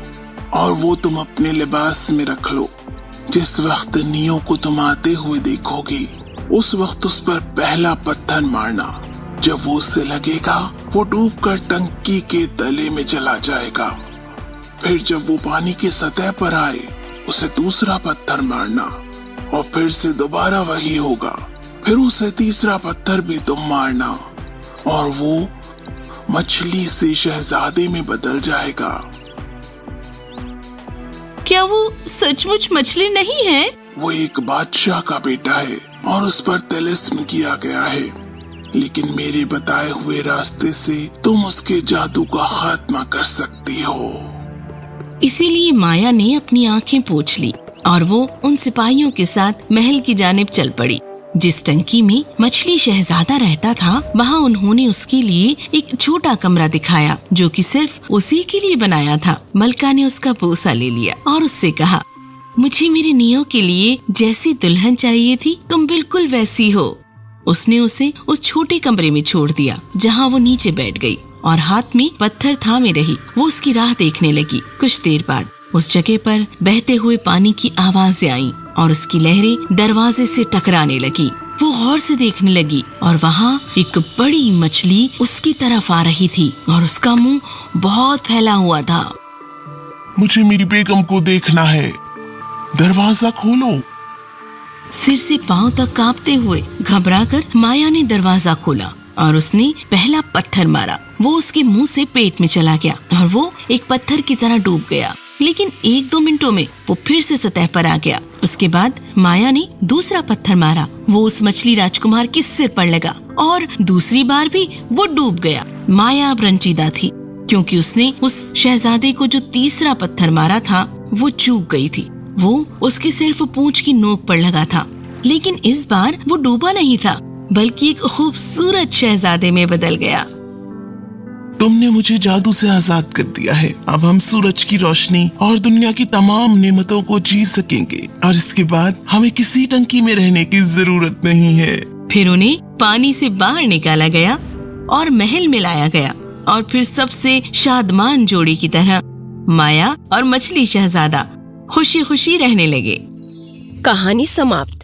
और वो तुम अपने लिबास में रख लो। जिस वक्त नियो को तुम आते हुए देखोगे उस वक्त उस पर पहला पत्थर मारना। जब वो उससे लगेगा वो डूबकर टंकी के तले में चला जाएगा। फिर जब वो पानी की सतह पर आए उसे दूसरा पत्थर मारना और फिर से दोबारा वही होगा। फिर उसे तीसरा पत्थर भी तुम मारना और वो मछली से शहजादे में बदल जाएगा। क्या वो सचमुच मछली नहीं है? वो एक बादशाह का बेटा है और उस पर तिलिस्म किया गया है, लेकिन मेरे बताए हुए रास्ते से तुम उसके जादू का खात्मा कर सकती हो। इसीलिए माया ने अपनी आंखें पोंछ ली और वो उन सिपाहियों के साथ महल की जानिब चल पड़ी। जिस टंकी में मछली शहजादा रहता था वहाँ उन्होंने उसके लिए एक छोटा कमरा दिखाया जो कि सिर्फ उसी के लिए बनाया था। मलका ने उसका बोसा ले लिया और उससे कहा, मुझे मेरे नियो के लिए जैसी दुल्हन चाहिए थी तुम बिल्कुल वैसी हो। उसने उसे उस छोटे कमरे में छोड़ दिया जहाँ वो नीचे बैठ गई और हाथ में पत्थर थामे रही। वो उसकी राह देखने लगी। कुछ देर बाद उस जगह पर बहते हुए पानी की आवाजें आईं और उसकी लहरें दरवाजे से टकराने लगी। वो गौर से देखने लगी और वहाँ एक बड़ी मछली उसकी तरफ आ रही थी और उसका मुंह बहुत फैला हुआ था। मुझे मेरी बेगम को देखना है, दरवाजा खोलो। सिर से पांव तक कांपते हुए घबराकर माया ने दरवाजा खोला और उसने पहला पत्थर मारा। वो उसके मुंह से पेट में चला गया और वो एक पत्थर की तरह डूब गया। लेकिन 1-2 मिनटों में वो फिर से सतह पर आ गया। उसके बाद माया ने दूसरा पत्थर मारा। वो उस मछली राजकुमार के सिर पर लगा और दूसरी बार भी वो डूब गया। माया अब रंजीदा थी क्योंकि उसने उस शहजादे को जो तीसरा पत्थर मारा था वो चूक गई थी। वो उसके सिर्फ पूंछ की नोक पर लगा था। लेकिन इस बार वो डूबा नहीं था बल्कि एक खूबसूरत शहजादे में बदल गया। तुमने मुझे जादू से आजाद कर दिया है। अब हम सूरज की रोशनी और दुनिया की तमाम नेमतों को जी सकेंगे और इसके बाद हमें किसी टंकी में रहने की जरूरत नहीं है। फिर उन्हें पानी से बाहर निकाला गया और महल में लाया गया और फिर सबसे शादमान जोड़ी की तरह माया और मछली शहजादा खुशी खुशी रहने लगे। कहानी समाप्त।